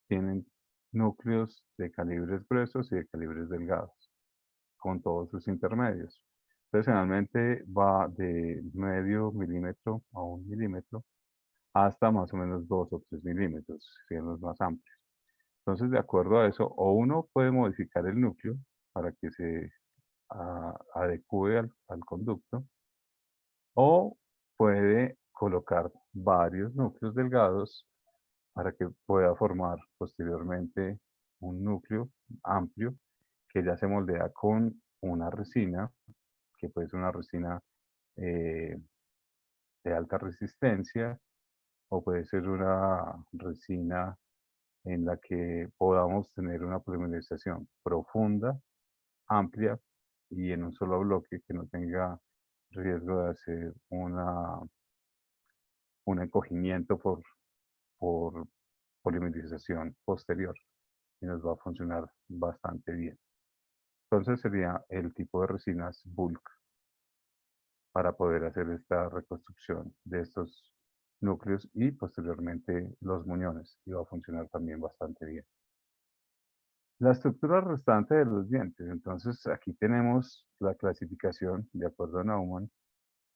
Speaker 1: tienen núcleos de calibres gruesos y de calibres delgados, con todos sus intermedios. Entonces, generalmente va de medio milímetro a 1 milímetro hasta más o menos 2 o 3 milímetros, siendo los más amplios. Entonces, de acuerdo a eso, o uno puede modificar el núcleo para que se adecue al conducto, o puede colocar varios núcleos delgados para que pueda formar posteriormente un núcleo amplio que ya se moldea con una resina, que puede ser una resina eh, de alta resistencia, o puede ser una resina en la que podamos tener una polimerización profunda, amplia y en un solo bloque, que no tenga riesgo de hacer un encogimiento por polimerización posterior, y nos va a funcionar bastante bien. Entonces sería el tipo de resinas bulk para poder hacer esta reconstrucción de estos núcleos y posteriormente los muñones, y va a funcionar también bastante bien. La estructura restante de los dientes. Entonces aquí tenemos la clasificación de acuerdo a Naumann,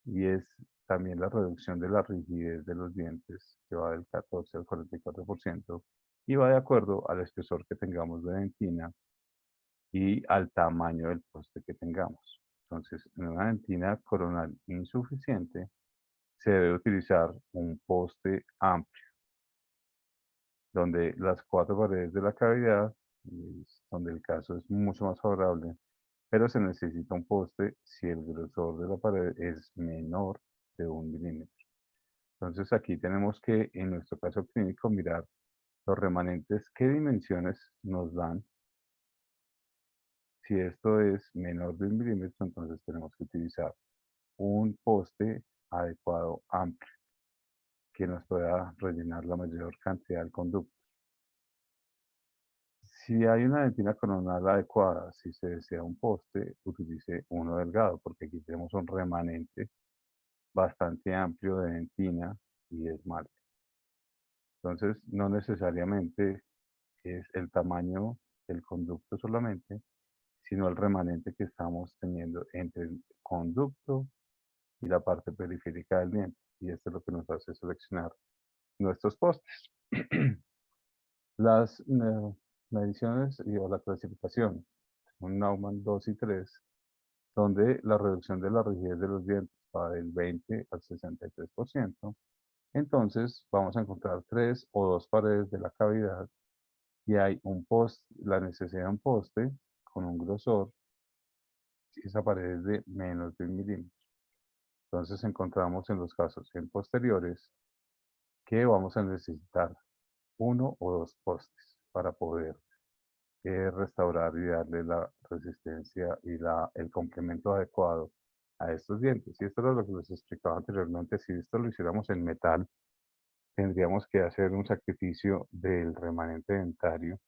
Speaker 1: y es también la reducción de la rigidez de los dientes, que va del 14 al 44%, y va de acuerdo al espesor que tengamos de dentina y al tamaño del poste que tengamos. Entonces, en una dentina coronal insuficiente, se debe utilizar un poste amplio, donde las 4 paredes de la cavidad, donde el caso es mucho más favorable, pero se necesita un poste si el grosor de la pared es menor de 1 milímetro. Entonces aquí tenemos que, en nuestro caso clínico, mirar los remanentes, qué dimensiones nos dan. Si esto es menor de 1 milímetro, entonces tenemos que utilizar un poste adecuado, amplio, que nos pueda rellenar la mayor cantidad del conducto. Si hay una dentina coronal adecuada, si se desea un poste, utilice uno delgado, porque aquí tenemos un remanente bastante amplio de dentina y esmalte. Entonces, no necesariamente es el tamaño del conducto solamente, sino el remanente que estamos teniendo entre el conducto y la parte periférica del diente. Y esto es lo que nos hace seleccionar nuestros postes. Las mediciones o la clasificación, un Naumann 2 y 3, donde la reducción de la rigidez de los dientes va del 20 al 63%. Entonces vamos a encontrar 3 o 2 paredes de la cavidad, y hay un poste, la necesidad de un poste con un grosor, si esa pared es de menos de 1 milímetro. Entonces encontramos en los casos posteriores que vamos a necesitar 1 o 2 postes. para poder restaurar y darle la resistencia y el complemento adecuado a estos dientes. Y esto es lo que les explicaba anteriormente. Si esto lo hiciéramos en metal, tendríamos que hacer un sacrificio del remanente dentario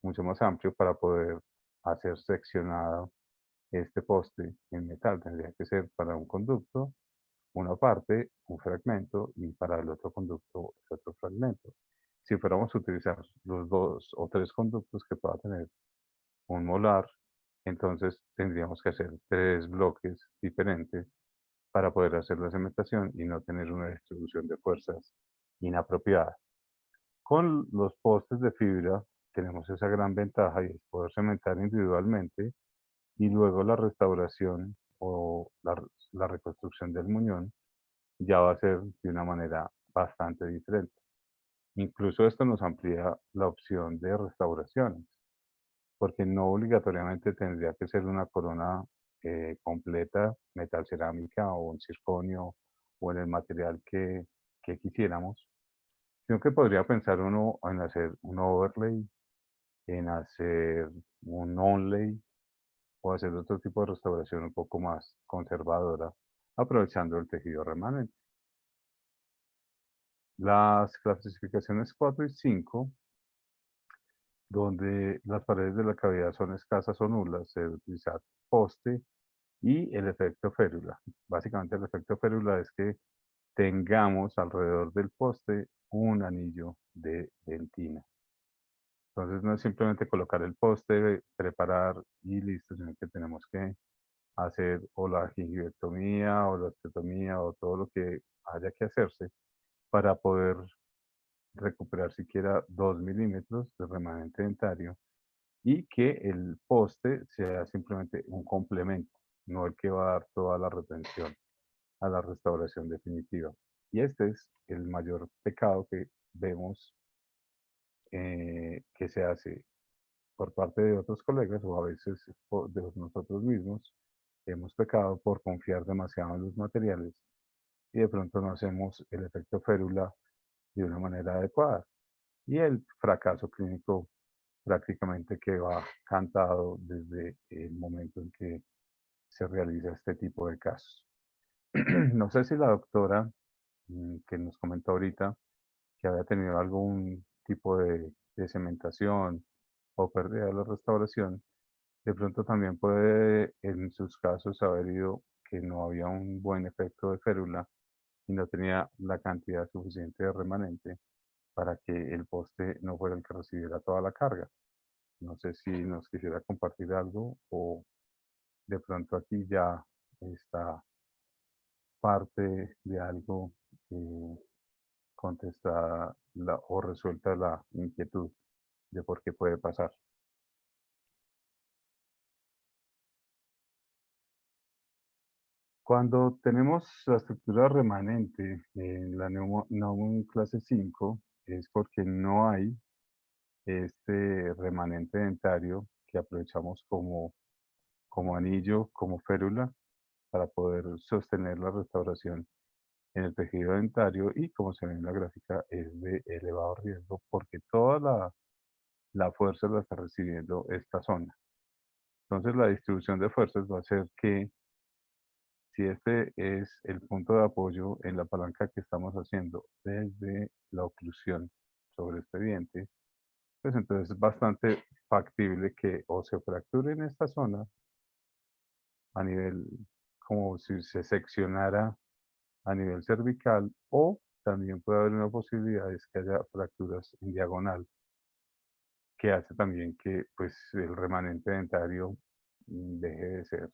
Speaker 1: mucho más amplio para poder hacer seccionado este poste en metal. Tendría que ser para un conducto una parte, un fragmento, y para el otro conducto otro fragmento. Si fuéramos a utilizar los 2 o 3 conductos que pueda tener un molar, entonces tendríamos que hacer 3 bloques diferentes para poder hacer la cementación y no tener una distribución de fuerzas inapropiada. Con los postes de fibra tenemos esa gran ventaja y es poder cementar individualmente y luego la restauración o la reconstrucción del muñón ya va a ser de una manera bastante diferente. Incluso esto nos amplía la opción de restauraciones, porque no obligatoriamente tendría que ser una corona completa, metal cerámica o en circonio o en el material que quisiéramos, sino que podría pensar uno en hacer un overlay, en hacer un onlay o hacer otro tipo de restauración un poco más conservadora, aprovechando el tejido remanente. Las clasificaciones 4 y 5, donde las paredes de la cavidad son escasas o nulas, se debe utilizar poste y el efecto férula. Básicamente el efecto férula es que tengamos alrededor del poste un anillo de dentina. Entonces no es simplemente colocar el poste, preparar y listo, sino que tenemos que hacer o la gingivectomía o la osteotomía o todo lo que haya que hacerse para poder recuperar siquiera 2 milímetros de remanente dentario y que el poste sea simplemente un complemento, no el que va a dar toda la retención a la restauración definitiva. Y este es el mayor pecado que vemos que se hace por parte de otros colegas o a veces de nosotros mismos. Hemos pecado por confiar demasiado en los materiales y de pronto no hacemos el efecto férula de una manera adecuada. Y el fracaso clínico prácticamente que va cantado desde el momento en que se realiza este tipo de casos. No sé si la doctora que nos comentó ahorita que había tenido algún tipo de cementación o pérdida de la restauración, de pronto también puede en sus casos haber ido que no había un buen efecto de férula y no tenía la cantidad suficiente de remanente para que el poste no fuera el que recibiera toda la carga. No sé si nos quisiera compartir algo o de pronto aquí ya está parte de algo contestada o resuelta la inquietud de por qué puede pasar. Cuando tenemos la estructura remanente en la clase 5 es porque no hay este remanente dentario que aprovechamos como anillo, como férula, para poder sostener la restauración en el tejido dentario y como se ve en la gráfica es de elevado riesgo porque toda la fuerza la está recibiendo esta zona. Entonces la distribución de fuerzas va a ser que si este es el punto de apoyo en la palanca que estamos haciendo desde la oclusión sobre este diente, pues entonces es bastante factible que o se fracture en esta zona a nivel como si se seccionara a nivel cervical o también puede haber una posibilidad es que haya fracturas en diagonal que hace también que pues el remanente dentario deje de ser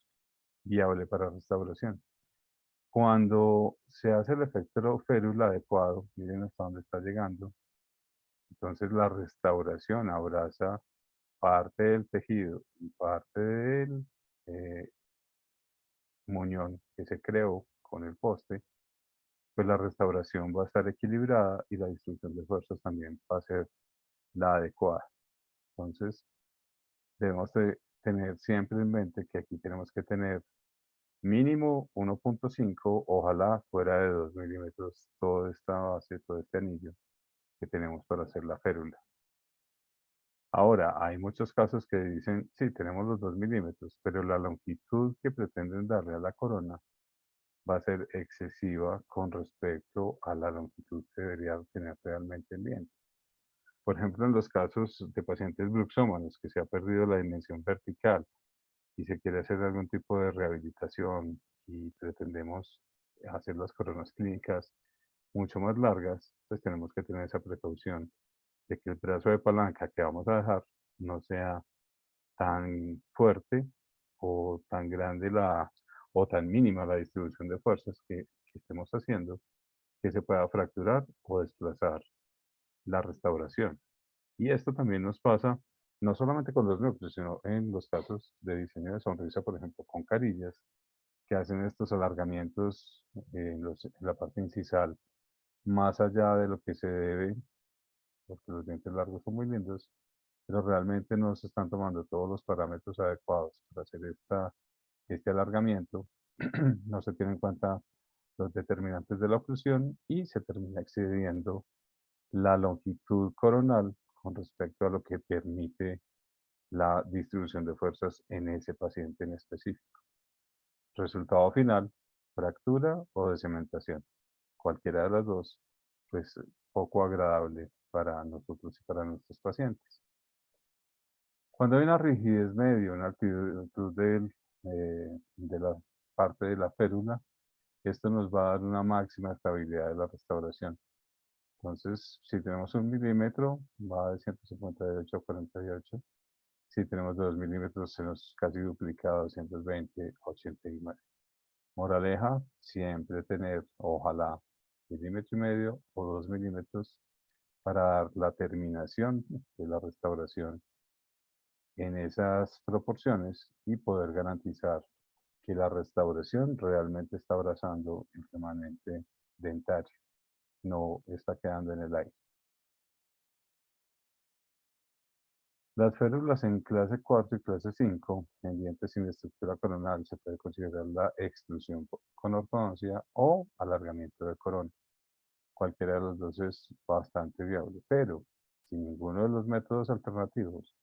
Speaker 1: viable para restauración. Cuando se hace el efecto férula adecuado, miren hasta dónde está llegando, entonces la restauración abraza parte del tejido y parte del eh, muñón que se creó con el poste, pues la restauración va a estar equilibrada y la distribución de fuerzas también va a ser la adecuada. Entonces, debemos de tener siempre en mente que aquí tenemos que tener mínimo 1.5, ojalá fuera de 2 milímetros, toda esta base, todo este anillo que tenemos para hacer la férula. Ahora, hay muchos casos que dicen, sí, tenemos los 2 milímetros, pero la longitud que pretenden darle a la corona va a ser excesiva con respecto a la longitud que debería tener realmente el diente. Por ejemplo, en los casos de pacientes bruxómanos, que se ha perdido la dimensión vertical y se quiere hacer algún tipo de rehabilitación y pretendemos hacer las coronas clínicas mucho más largas, pues tenemos que tener esa precaución de que el brazo de palanca que vamos a dejar no sea tan fuerte o tan grande o tan mínima la distribución de fuerzas que estemos haciendo que se pueda fracturar o desplazar la restauración. Y esto también nos pasa no solamente con los núcleos, sino en los casos de diseño de sonrisa, por ejemplo, con carillas, que hacen estos alargamientos en la parte incisal más allá de lo que se debe, porque los dientes largos son muy lindos, pero realmente no se están tomando todos los parámetros adecuados para hacer este alargamiento. No se tienen en cuenta los determinantes de la oclusión y se termina excediendo la longitud coronal con respecto a lo que permite la distribución de fuerzas en ese paciente en específico. Resultado final, fractura o descementación. Cualquiera de las dos, pues poco agradable para nosotros y para nuestros pacientes. Cuando hay una rigidez medio, una altitud de la parte de la férula, esto nos va a dar una máxima estabilidad de la restauración. Entonces, si tenemos 1 milímetro, va de 158 a 48. Si tenemos 2 milímetros, se nos casi duplica a 220, 89. Moraleja, siempre tener, ojalá, 1,5 milímetros o 2 milímetros para dar la terminación de la restauración en esas proporciones y poder garantizar que la restauración realmente está abrazando el remanente dentario, no está quedando en el aire. Las férulas en clase 4 y clase 5, en dientes sin estructura coronal, se puede considerar la extrusión con ortodoncia o alargamiento de corona. Cualquiera de los dos es bastante viable, pero si ninguno de los métodos alternativos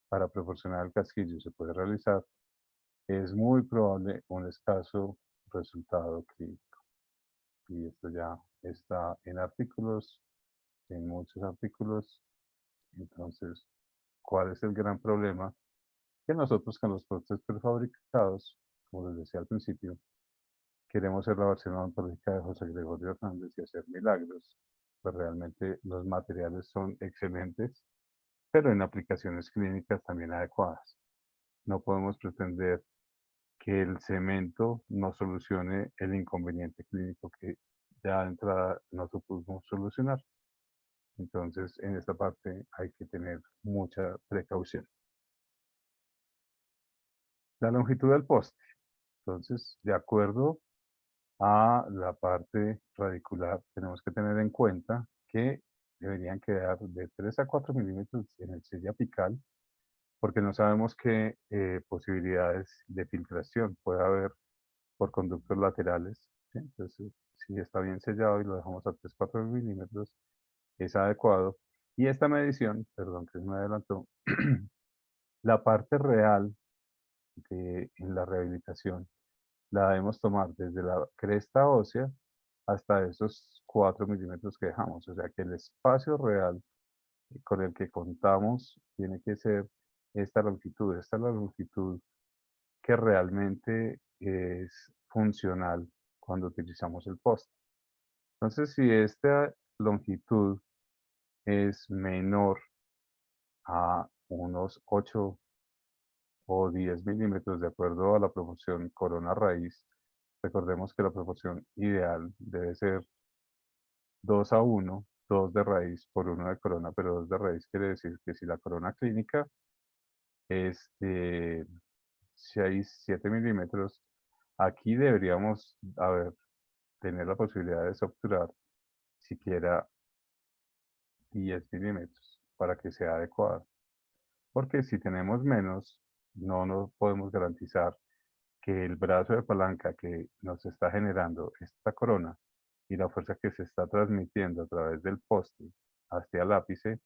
Speaker 1: para proporcionar el casquillo se puede realizar, es muy probable un escaso resultado clínico. Y esto ya está en artículos, en muchos artículos. Entonces, ¿cuál es el gran problema? Que nosotros con los productos prefabricados, como les decía al principio, queremos ser la versión ontológica de José Gregorio Hernández y hacer milagros. Pues realmente los materiales son excelentes, pero en aplicaciones clínicas también adecuadas. No podemos pretender que el cemento no solucione el inconveniente clínico que ya de entrada no supimos solucionar. Entonces, en esta parte hay que tener mucha precaución. La longitud del poste. Entonces, de acuerdo a la parte radicular, tenemos que tener en cuenta que deberían quedar de 3 a 4 milímetros en el sello apical, porque no sabemos qué posibilidades de filtración puede haber por conductos laterales, ¿sí? Entonces, si está bien sellado y lo dejamos a 3 4 milímetros, es adecuado. Y esta medición, perdón que me adelantó, la parte real en la rehabilitación la debemos tomar desde la cresta ósea hasta esos 4 milímetros que dejamos. O sea que el espacio real con el que contamos tiene que ser esta longitud. Esta es la longitud que realmente es funcional cuando utilizamos el poste. Entonces, si esta longitud es menor a unos 8 o 10 milímetros de acuerdo a la proporción corona raíz, recordemos que la proporción ideal debe ser 2 a 1, 2 de raíz por 1 de corona, pero 2 de raíz quiere decir que si la corona clínica es de 6, 7 milímetros, aquí deberíamos tener la posibilidad de obturar siquiera 10 milímetros para que sea adecuada. Porque si tenemos menos, no nos podemos garantizar que el brazo de palanca que nos está generando esta corona y la fuerza que se está transmitiendo a través del poste hacia el ápice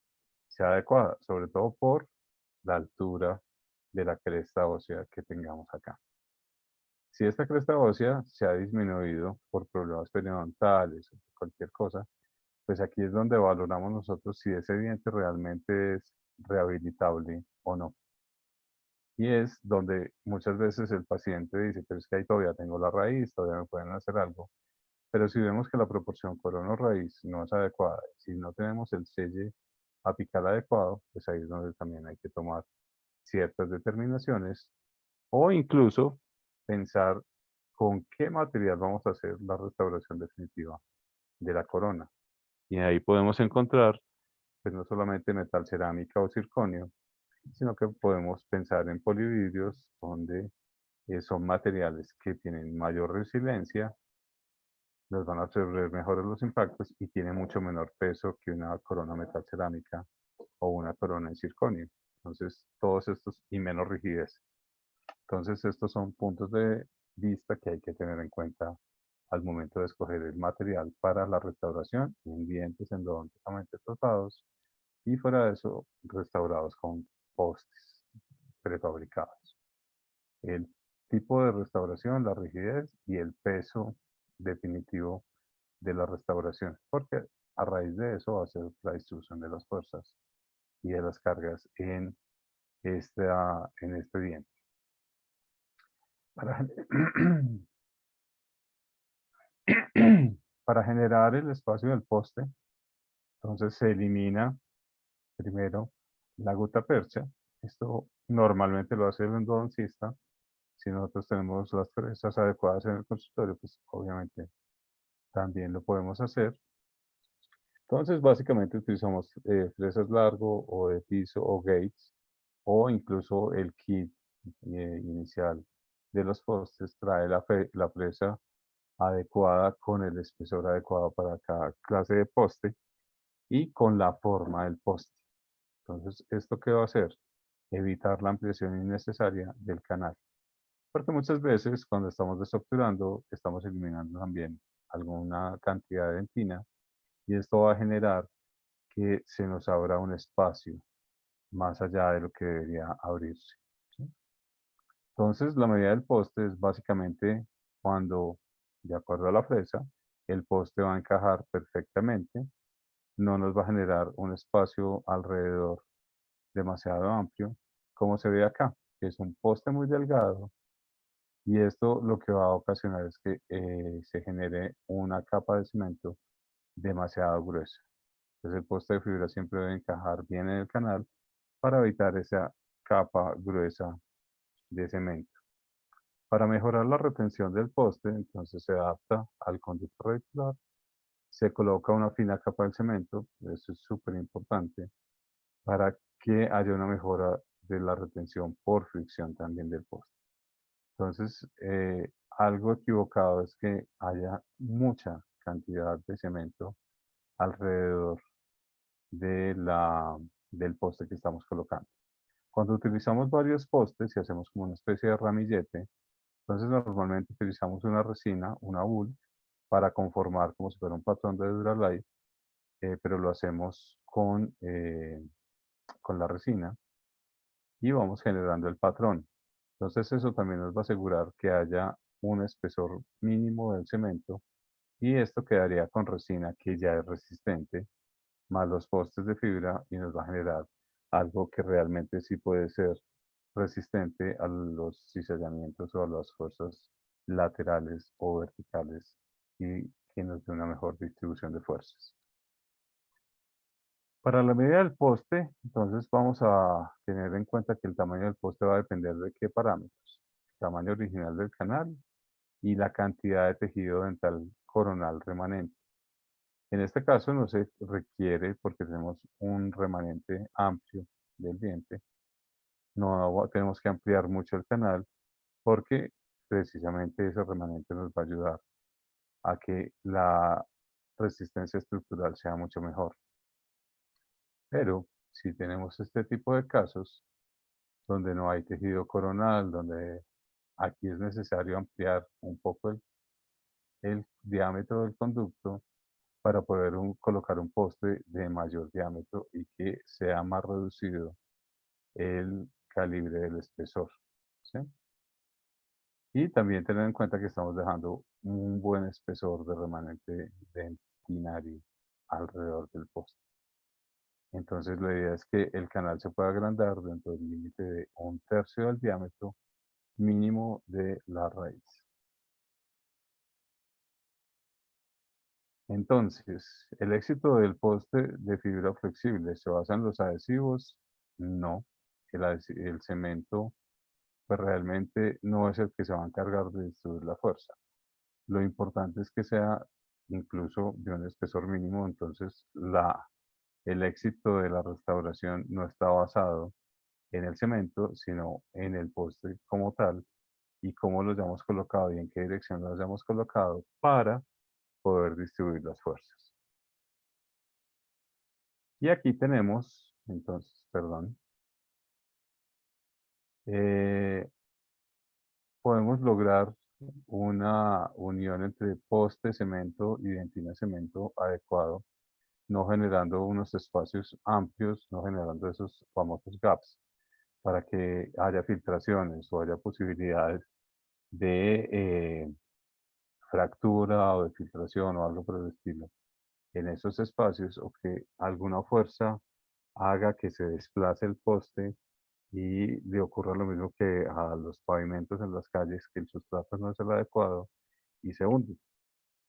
Speaker 1: sea adecuada, sobre todo por la altura de la cresta ósea que tengamos acá. Si esta cresta ósea se ha disminuido por problemas periodontales o cualquier cosa, pues aquí es donde valoramos nosotros si ese diente realmente es rehabilitable o no. Y es donde muchas veces el paciente dice, pero es que ahí todavía tengo la raíz, todavía me pueden hacer algo. Pero si vemos que la proporción corono-raíz no es adecuada, si no tenemos el selle apical adecuado, pues ahí es donde también hay que tomar ciertas determinaciones o incluso pensar con qué material vamos a hacer la restauración definitiva de la corona. Y ahí podemos encontrar, pues no solamente metal cerámica o circonio, sino que podemos pensar en polividrios, donde son materiales que tienen mayor resiliencia, los van a absorber mejor los impactos y tienen mucho menor peso que una corona metal cerámica o una corona en circonio. Entonces, todos estos y menos rigidez. Entonces, estos son puntos de vista que hay que tener en cuenta al momento de escoger el material para la restauración en dientes endodonticamente tratados y fuera de eso, restaurados con postes prefabricados. El tipo de restauración, la rigidez y el peso definitivo de la restauración, porque a raíz de eso va a ser la distribución de las fuerzas y de las cargas en este diente. Para, para generar el espacio del poste, entonces se elimina primero la gutapercha. Esto normalmente lo hace el endodoncista. Si nosotros tenemos las fresas adecuadas en el consultorio, pues obviamente también lo podemos hacer. Entonces, básicamente utilizamos fresas largo o de piso o gates o incluso el kit inicial de los postes trae la fresa adecuada con el espesor adecuado para cada clase de poste y con la forma del poste. Entonces, ¿esto qué va a hacer? Evitar la ampliación innecesaria del canal. Porque muchas veces cuando estamos desobturando, estamos eliminando también alguna cantidad de dentina y esto va a generar que se nos abra un espacio más allá de lo que debería abrirse. ¿Sí? Entonces, la medida del poste es básicamente cuando, de acuerdo a la fresa, el poste va a encajar perfectamente, no nos va a generar un espacio alrededor demasiado amplio, como se ve acá, que es un poste muy delgado, y esto lo que va a ocasionar es que se genere una capa de cemento demasiado gruesa. Entonces el poste de fibra siempre debe encajar bien en el canal para evitar esa capa gruesa de cemento. Para mejorar la retención del poste, entonces se adapta al conducto reticular, se coloca una fina capa de cemento, eso es súper importante, para que haya una mejora de la retención por fricción también del poste. Entonces, algo equivocado es que haya mucha cantidad de cemento alrededor de del poste que estamos colocando. Cuando utilizamos varios postes y hacemos como una especie de ramillete, entonces normalmente utilizamos una resina, una wool, para conformar como si fuera un patrón de Duralite, pero lo hacemos con la resina y vamos generando el patrón. Entonces eso también nos va a asegurar que haya un espesor mínimo del cemento y esto quedaría con resina que ya es resistente, más los postes de fibra y nos va a generar algo que realmente sí puede ser resistente a los cizallamientos o a las fuerzas laterales o verticales y que nos dé una mejor distribución de fuerzas. Para la medida del poste, entonces vamos a tener en cuenta que el tamaño del poste va a depender de qué parámetros. El tamaño original del canal y la cantidad de tejido dental coronal remanente. En este caso no se requiere, porque tenemos un remanente amplio del diente, no tenemos que ampliar mucho el canal porque precisamente ese remanente nos va a ayudar a que la resistencia estructural sea mucho mejor. Pero si tenemos este tipo de casos donde no hay tejido coronal, donde aquí es necesario ampliar un poco el diámetro del conducto, para poder colocar un poste de mayor diámetro y que sea más reducido el calibre del espesor, ¿sí? Y también tener en cuenta que estamos dejando un buen espesor de remanente dentinario alrededor del poste. Entonces la idea es que el canal se pueda agrandar dentro del límite de 1/3 del diámetro mínimo de la raíz. Entonces, ¿el éxito del poste de fibra flexible se basa en los adhesivos? No. El cemento pues realmente no es el que se va a encargar de distribuir la fuerza. Lo importante es que sea incluso de un espesor mínimo, entonces el éxito de la restauración no está basado en el cemento, sino en el poste como tal y cómo lo hayamos colocado y en qué dirección lo hayamos colocado para poder distribuir las fuerzas. Y aquí tenemos, entonces, perdón, eh, podemos lograr una unión entre poste, cemento y dentina cemento adecuado, no generando unos espacios amplios, no generando esos famosos gaps, para que haya filtraciones o haya posibilidades de fractura o de filtración o algo por el estilo en esos espacios, o que alguna fuerza haga que se desplace el poste y le ocurra lo mismo que a los pavimentos en las calles, que el sustrato no es el adecuado y se hunde.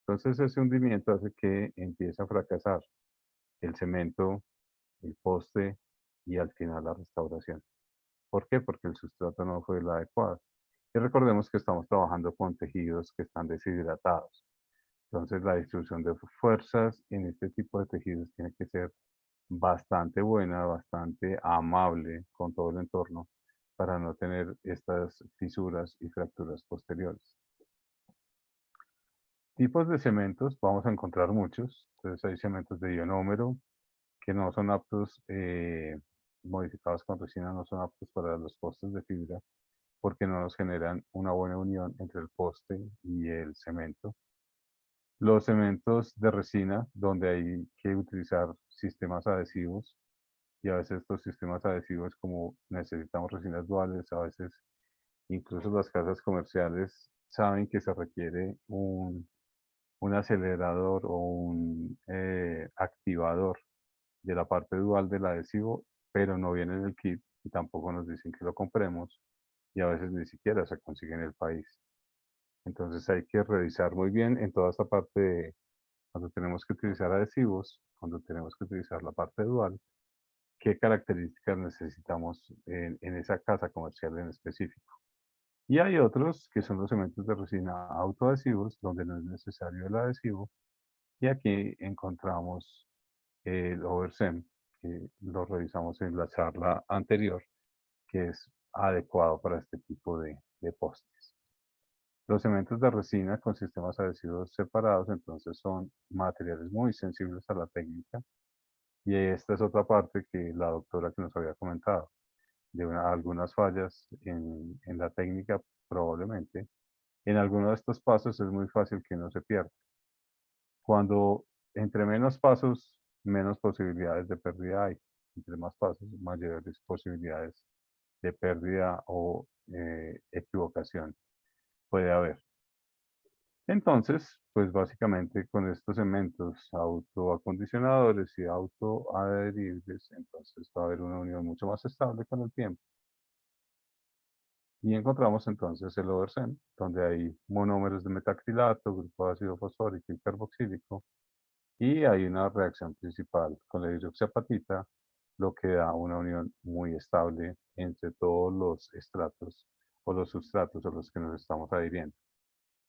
Speaker 1: Entonces ese hundimiento hace que empiece a fracasar el cemento, el poste y al final la restauración. ¿Por qué? Porque el sustrato no fue el adecuado. Y recordemos que estamos trabajando con tejidos que están deshidratados. Entonces la distribución de fuerzas en este tipo de tejidos tiene que ser bastante buena, bastante amable con todo el entorno para no tener estas fisuras y fracturas posteriores. Tipos de cementos, vamos a encontrar muchos. Entonces hay cementos de ionómero que no son aptos, modificados con resina, no son aptos para los postes de fibra porque no nos generan una buena unión entre el poste y el cemento. Los cementos de resina, donde hay que utilizar sistemas adhesivos, y a veces estos sistemas adhesivos, como necesitamos resinas duales, a veces incluso las casas comerciales saben que se requiere un acelerador o un activador de la parte dual del adhesivo, pero no viene en el kit y tampoco nos dicen que lo compremos y a veces ni siquiera se consigue en el país. Entonces hay que revisar muy bien en toda esta parte de cuando tenemos que utilizar adhesivos, cuando tenemos que utilizar la parte dual, qué características necesitamos en esa casa comercial en específico. Y hay otros que son los cementos de resina autoadhesivos, donde no es necesario el adhesivo. Y aquí encontramos el Oversem, que lo revisamos en la charla anterior, que es adecuado para este tipo de postes. Los cementos de resina con sistemas adhesivos separados, entonces son materiales muy sensibles a la técnica. Y esta es otra parte que la doctora que nos había comentado, de algunas fallas en la técnica probablemente. En alguno de estos pasos es muy fácil que no se pierda. Cuando entre menos pasos, menos posibilidades de pérdida hay. Entre más pasos, mayores posibilidades de pérdida o equivocación puede haber. Entonces, pues básicamente con estos cementos autoacondicionadores y autoadheribles, entonces va a haber una unión mucho más estable con el tiempo. Y encontramos entonces el Oversen, donde hay monómeros de metacrilato, grupo de ácido fosfórico y carboxílico, y hay una reacción principal con la hidroxiapatita, lo que da una unión muy estable entre todos los estratos o los sustratos a los que nos estamos adhiriendo.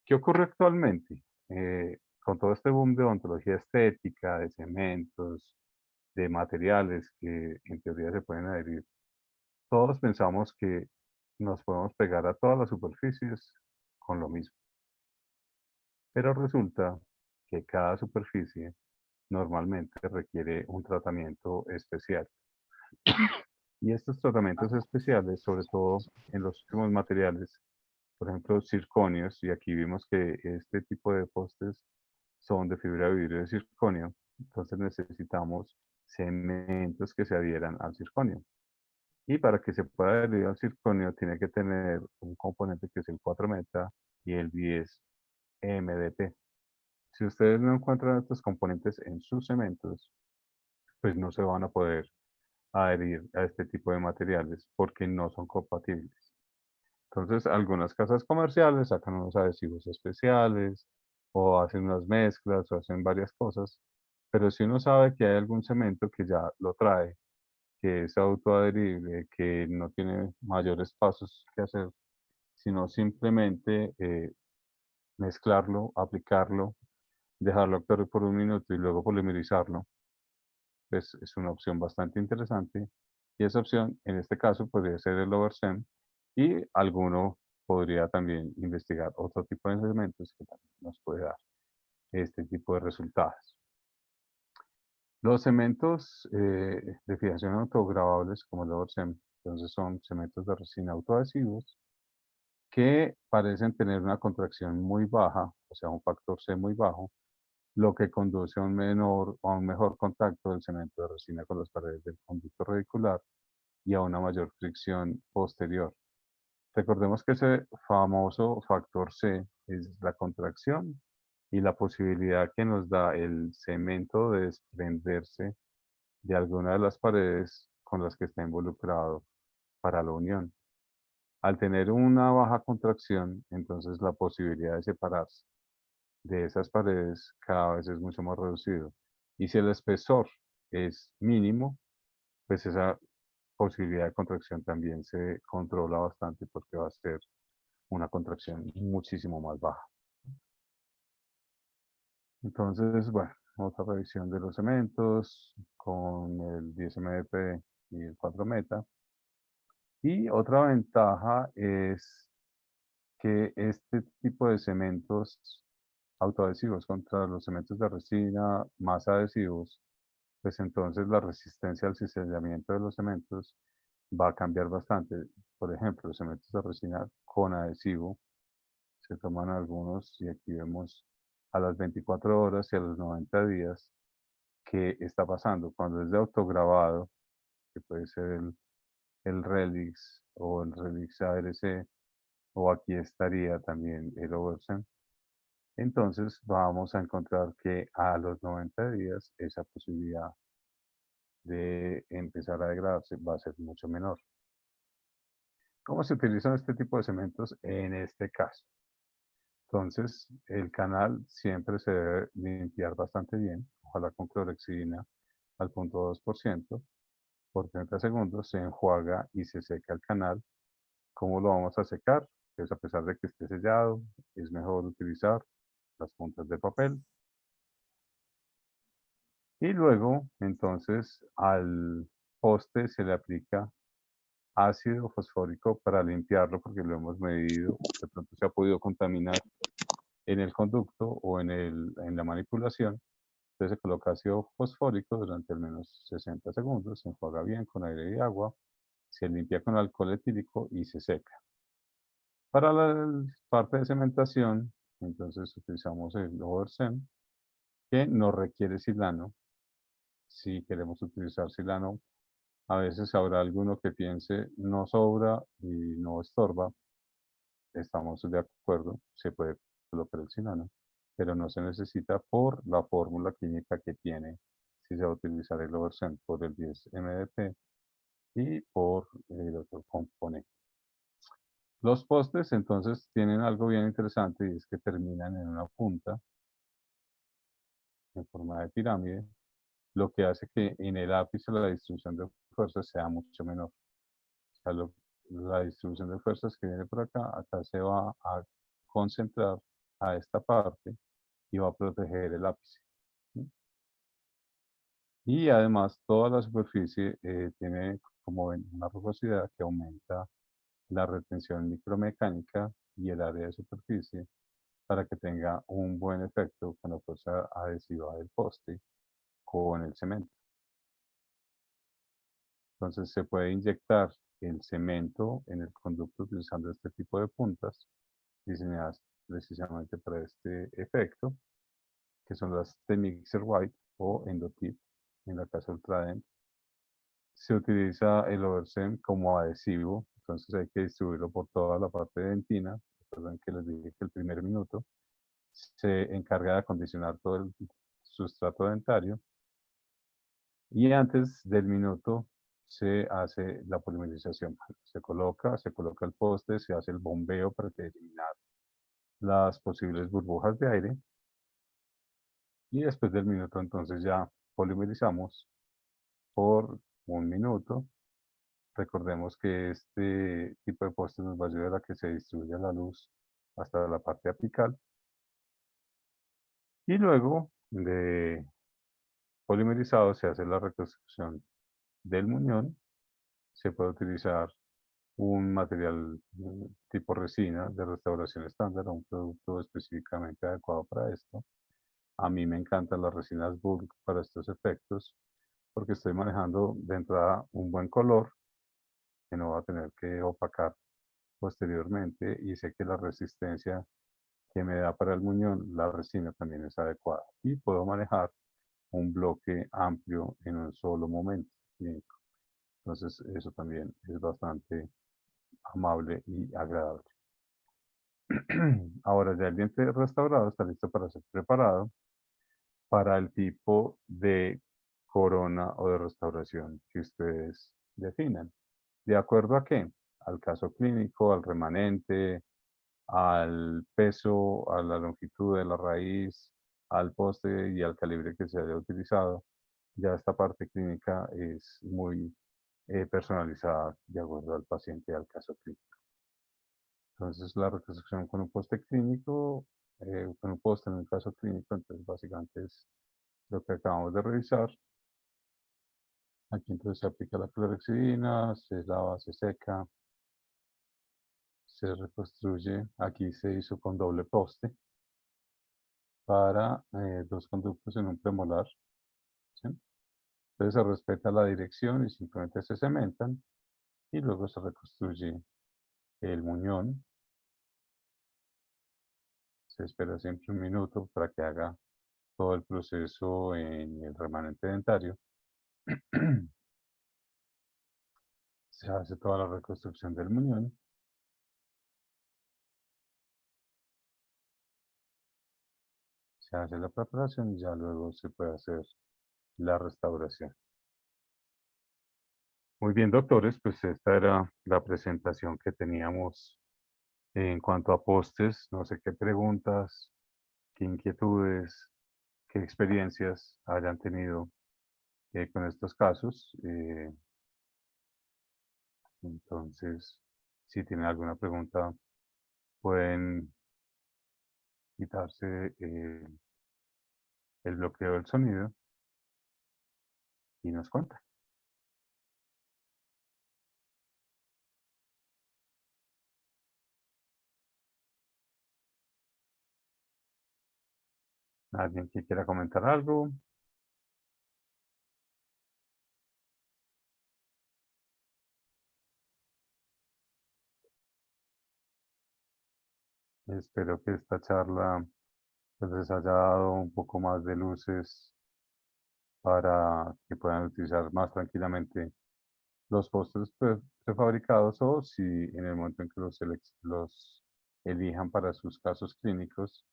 Speaker 1: ¿Qué ocurre actualmente? Con todo este boom de ontología estética, de cementos, de materiales que en teoría se pueden adherir, todos pensamos que nos podemos pegar a todas las superficies con lo mismo. Pero resulta que cada superficie normalmente requiere un tratamiento especial. Y estos tratamientos especiales, sobre todo en los últimos materiales, por ejemplo, zirconios, y aquí vimos que este tipo de postes son de fibra de vidrio de circonio, entonces necesitamos cementos que se adhieran al circonio. Y para que se pueda adherir al circonio tiene que tener un componente que es el 4-meta y el 10 MDP. Si ustedes no encuentran estos componentes en sus cementos, pues no se van a poder adherir a este tipo de materiales porque no son compatibles. Entonces, algunas casas comerciales sacan unos adhesivos especiales o hacen unas mezclas o hacen varias cosas, pero si uno sabe que hay algún cemento que ya lo trae, que es autoadherible, que no tiene mayores pasos que hacer, sino simplemente mezclarlo, aplicarlo, dejarlo actuar por un minuto y luego polimerizarlo, pues es una opción bastante interesante. Y esa opción, en este caso, podría ser el Oversem y alguno podría también investigar otro tipo de elementos que también nos puede dar este tipo de resultados. Los cementos de fijación autogravables como el Oversem, entonces son cementos de resina autoadhesivos que parecen tener una contracción muy baja, o sea, un factor C muy bajo, lo que conduce a un mejor contacto del cemento de resina con las paredes del conducto radicular y a una mayor fricción posterior. Recordemos que ese famoso factor C es la contracción y la posibilidad que nos da el cemento de desprenderse de alguna de las paredes con las que está involucrado para la unión. Al tener una baja contracción, entonces la posibilidad de separarse de esas paredes cada vez es mucho más reducido. Y si el espesor es mínimo, pues esa posibilidad de contracción también se controla bastante porque va a ser una contracción muchísimo más baja. Entonces, bueno, otra revisión de los cementos con el 10 MDP y el 4-meta. Y otra ventaja es que este tipo de cementos autoadhesivos contra los cementos de resina más adhesivos, pues entonces la resistencia al cizallamiento de los cementos va a cambiar bastante. Por ejemplo, los cementos de resina con adhesivo se toman algunos y aquí vemos a las 24 horas y a los 90 días qué está pasando. Cuando es de autograbado, que puede ser el Relix o el Relix ARC, o aquí estaría también el Oversen, entonces vamos a encontrar que a los 90 días esa posibilidad de empezar a degradarse va a ser mucho menor. ¿Cómo se utilizan este tipo de cementos en este caso? Entonces, el canal siempre se debe limpiar bastante bien, ojalá con clorexidina al 0.2%. Por 30 segundos se enjuaga y se seca el canal. ¿Cómo lo vamos a secar? Pues a pesar de que esté sellado, es mejor utilizar las puntas de papel. Y luego, entonces, al poste se le aplica ácido fosfórico para limpiarlo porque lo hemos medido. De pronto se ha podido contaminar en el conducto o en la manipulación. Entonces se coloca ácido fosfórico durante al menos 60 segundos, se enjuaga bien con aire y agua, se limpia con alcohol etílico y se seca. Para la parte de cementación, entonces utilizamos el Oversem, que no requiere silano. Si queremos utilizar silano, a veces habrá alguno que piense no sobra y no estorba. Estamos de acuerdo, se puede colocar el silano, pero no se necesita por la fórmula química que tiene si se va a utilizar el Oversem por el 10 MDP y por el otro componente. Los postes entonces tienen algo bien interesante y es que terminan en una punta en forma de pirámide, lo que hace que en el ápice la distribución de fuerzas sea mucho menor. O sea, la distribución de fuerzas que viene por acá, acá se va a concentrar a esta parte y va a proteger el ápice. ¿Sí? Y además toda la superficie tiene como ven, una rugosidad que aumenta la retención micromecánica y el área de superficie para que tenga un buen efecto con la fuerza adhesiva del poste con el cemento. Entonces se puede inyectar el cemento en el conducto utilizando este tipo de puntas diseñadas precisamente para este efecto. que son las T-Mixer White o Endotip, en la casa Ultradent. Se utiliza el Oversem como adhesivo, entonces hay que distribuirlo por toda la parte dentina. Recuerden que les dije que el primer minuto se encarga de acondicionar todo el sustrato dentario y antes del minuto se hace la polimerización. Se coloca el poste, se hace el bombeo para eliminar las posibles burbujas de aire y después del minuto entonces ya polimerizamos por un minuto. Recordemos que este tipo de postes nos va a ayudar a que se distribuya la luz hasta la parte apical. Y luego de polimerizado se hace la reconstrucción del muñón. Se puede utilizar un material tipo resina de restauración estándar, un producto específicamente adecuado para esto. A mí me encantan las resinas bulk para estos efectos porque estoy manejando de entrada un buen color que no va a tener que opacar posteriormente y sé que la resistencia que me da para el muñón la resina también es adecuada y puedo manejar un bloque amplio en un solo momento. Entonces eso también es bastante amable y agradable. Ahora ya el diente restaurado está listo para ser preparado para el tipo de corona o de restauración que ustedes definan. ¿De acuerdo a qué? Al caso clínico, al remanente, al peso, a la longitud de la raíz, al poste y al calibre que se haya utilizado. Ya esta parte clínica es muy personalizada de acuerdo al paciente y al caso clínico. Entonces la reconstrucción con un poste clínico, con un poste en un caso clínico, entonces básicamente es lo que acabamos de revisar. Aquí entonces se aplica la clorexidina, se lava, se seca, se reconstruye. Aquí se hizo con doble poste para dos conductos en un premolar. ¿Sí? Entonces se respeta la dirección y simplemente se cementan y luego se reconstruye el muñón. Se espera siempre un minuto para que haga todo el proceso en el remanente dentario. Se hace toda la reconstrucción del muñón. Se hace la preparación y ya luego se puede hacer la restauración. Muy bien, doctores, pues esta era la presentación que teníamos en cuanto a postes. No sé qué preguntas, qué inquietudes, qué experiencias hayan tenido con estos casos. Entonces, si tienen alguna pregunta, pueden quitarse el bloqueo del sonido y nos cuentan. ¿Alguien que quiera comentar algo? Espero que esta charla pues, les haya dado un poco más de luces para que puedan utilizar más tranquilamente los postres prefabricados o si en el momento en que los elijan para sus casos clínicos,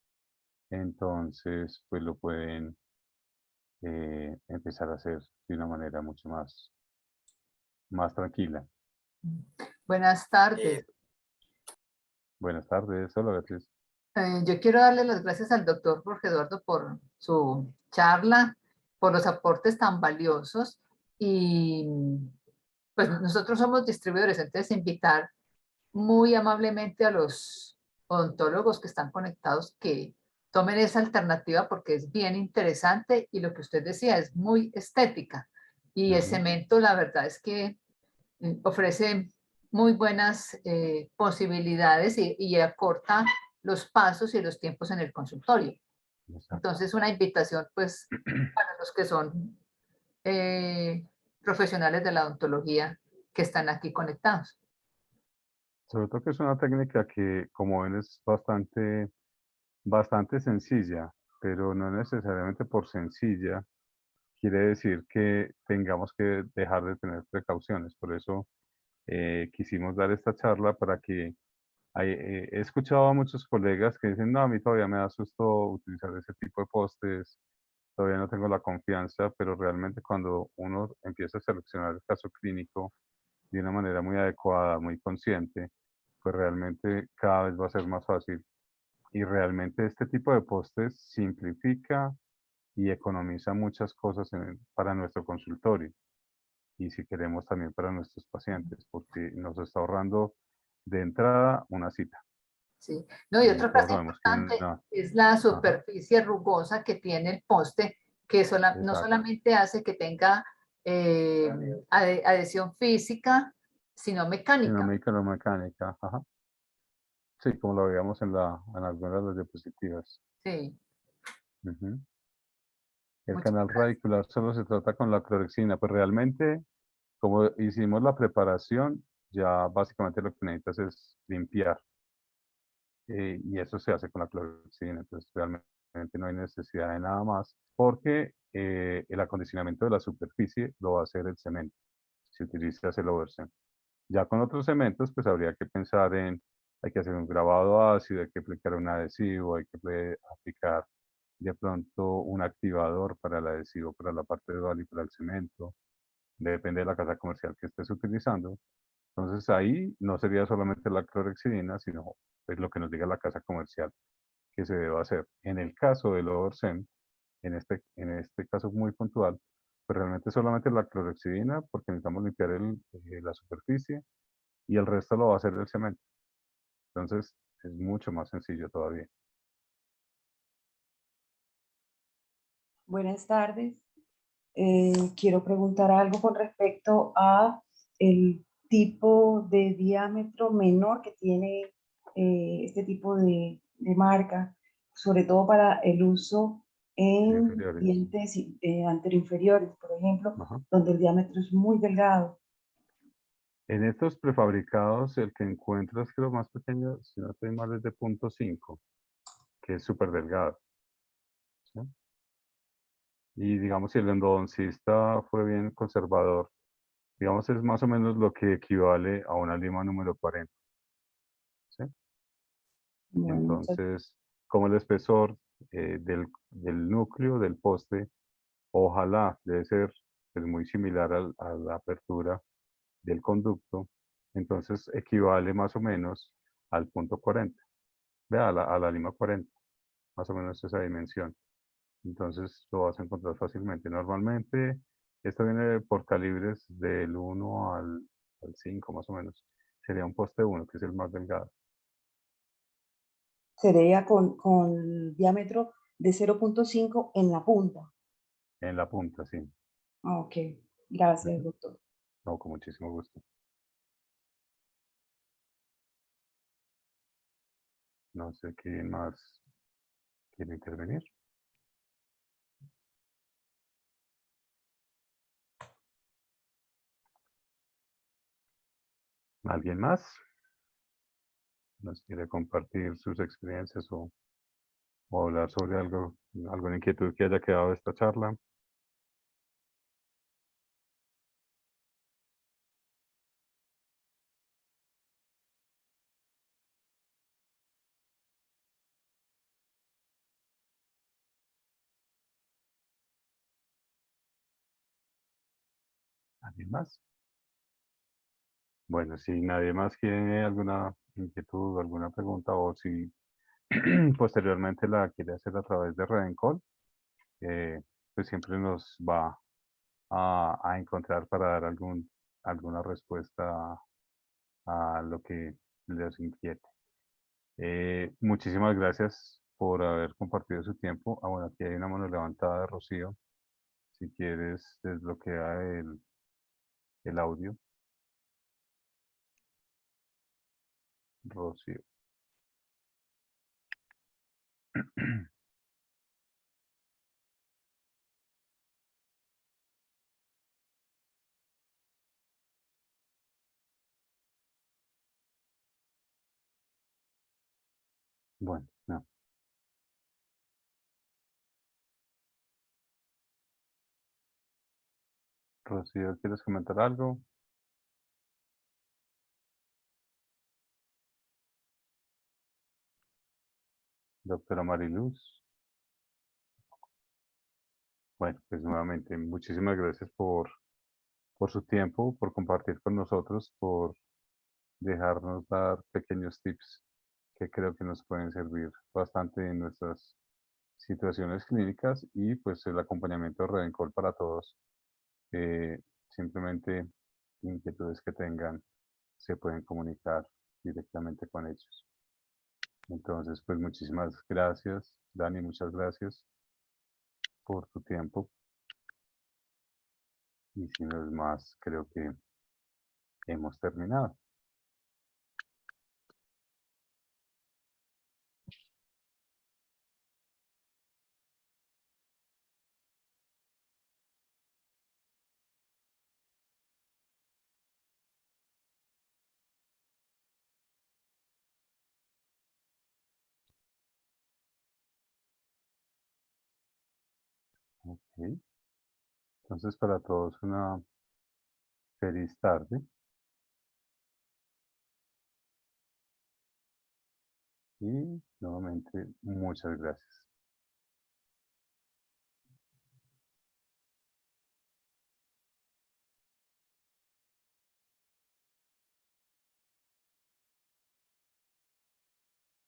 Speaker 1: entonces pues lo pueden empezar a hacer de una manera mucho más tranquila.
Speaker 2: Buenas tardes.
Speaker 1: Buenas tardes, hola Beatriz.
Speaker 2: Yo quiero darle las gracias al doctor Jorge Eduardo por su charla, por los aportes tan valiosos y pues nosotros somos distribuidores, entonces invitar muy amablemente a los odontólogos que están conectados que tomen esa alternativa porque es bien interesante y lo que usted decía es muy estética y el cemento la verdad es que ofrece muy buenas posibilidades y acorta los pasos y los tiempos en el consultorio. Entonces, una invitación, pues, para los que son profesionales de la odontología que están aquí conectados.
Speaker 1: Sobre todo que es una técnica que, como ven, es bastante sencilla, pero no necesariamente por sencilla quiere decir que tengamos que dejar de tener precauciones. Por eso quisimos dar esta charla para que he escuchado a muchos colegas que dicen, no, a mí todavía me da susto utilizar ese tipo de postes, todavía no tengo la confianza, pero realmente cuando uno empieza a seleccionar el caso clínico de una manera muy adecuada, muy consciente, pues realmente cada vez va a ser más fácil. Y realmente este tipo de postes simplifica y economiza muchas cosas para nuestro consultorio y si queremos también para nuestros pacientes, porque nos está ahorrando de entrada una cita.
Speaker 2: Sí. No, y
Speaker 1: Y
Speaker 2: otra
Speaker 1: todos
Speaker 2: cosa
Speaker 1: sabemos que
Speaker 2: importante
Speaker 1: una,
Speaker 2: es la
Speaker 1: ajá,
Speaker 2: superficie rugosa que tiene el poste, que no
Speaker 1: exacto,
Speaker 2: solamente hace que tenga eh, adhesión física, sino
Speaker 1: sino
Speaker 2: mecánica.
Speaker 1: mecánica, ajá. Sí, como lo veíamos en algunas de las diapositivas.
Speaker 2: Sí,
Speaker 1: Ujú. El
Speaker 2: muchas
Speaker 1: canal
Speaker 2: gracias.
Speaker 1: radicular solo se trata con la clorexina, pues realmente, como hicimos la preparación, ya básicamente lo que necesitas es limpiar. Y eso se hace con la clorexidina, entonces realmente no hay necesidad de nada más, porque el acondicionamiento de la superficie lo va a hacer el cemento, si utilizas el oversen. Ya con otros cementos, pues habría que pensar en, hay que hacer un grabado ácido, hay que aplicar un adhesivo, hay que aplicar de pronto un activador para el adhesivo, para la parte dual y para el cemento, depende de la casa comercial que estés utilizando. Entonces ahí no sería solamente la clorexidina, sino pues, lo que nos diga la casa comercial que se deba hacer. En el caso del Oversen, en este caso muy puntual, pues realmente solamente la clorexidina, porque necesitamos limpiar la superficie y el resto lo va a hacer el cemento. Entonces es mucho más sencillo todavía.
Speaker 4: Buenas tardes. Quiero preguntar algo con respecto a el tipo de diámetro menor que tiene este tipo de marca, sobre todo para el uso en
Speaker 1: Inferiores.
Speaker 4: dientes anteroinferiores, por ejemplo,
Speaker 1: Ajá.
Speaker 4: donde el diámetro es muy delgado.
Speaker 1: En estos prefabricados, el que encuentras, creo, más pequeño, si no estoy mal, es de 0.5, que es súper delgado. ¿Sí? Y digamos, si el endodoncista fue bien conservador, digamos, es más o menos lo que equivale a una lima número 40. ¿Sí?
Speaker 4: Bueno,
Speaker 1: Entonces, como el espesor del núcleo del poste, ojalá debe ser pues, muy similar a la apertura del conducto, entonces equivale más o menos al punto 40, vea, a la lima 40, más o menos esa dimensión. Entonces lo vas a encontrar fácilmente. Normalmente esto viene por calibres del 1 al 5 más o menos. Sería un poste 1, que es el más delgado.
Speaker 4: sería con diámetro de 0,5 en la punta.
Speaker 1: En la punta, sí.
Speaker 4: Ok, gracias,
Speaker 1: Ujú.
Speaker 4: doctor.
Speaker 1: No, con muchísimo gusto. No sé quién más quiere intervenir. ¿Alguien más? ¿Nos quiere compartir sus experiencias o hablar sobre algo, alguna inquietud que haya quedado de esta charla? ¿Alguien más? Bueno, si nadie más tiene alguna inquietud, alguna pregunta o si posteriormente la quiere hacer a través de Redencall, pues siempre nos va a encontrar para dar alguna respuesta a lo que les inquiete. Muchísimas gracias por haber compartido su tiempo. Ah, bueno, aquí hay una mano levantada de Rocío. Si quieres, desbloquea el audio. Rocío. Bueno, no. Rocío, ¿quieres comentar algo? Doctora Mariluz. Bueno, pues nuevamente muchísimas gracias por su tiempo, por compartir con nosotros, por dejarnos dar pequeños tips que creo que nos pueden servir bastante en nuestras situaciones clínicas y pues el acompañamiento de Redencol para todos. Simplemente inquietudes que tengan se pueden comunicar directamente con ellos. Entonces, pues muchísimas gracias, Dani, muchas gracias por tu tiempo. Y si no es más, creo que hemos terminado. Ok. Entonces, para todos una feliz tarde y nuevamente muchas gracias.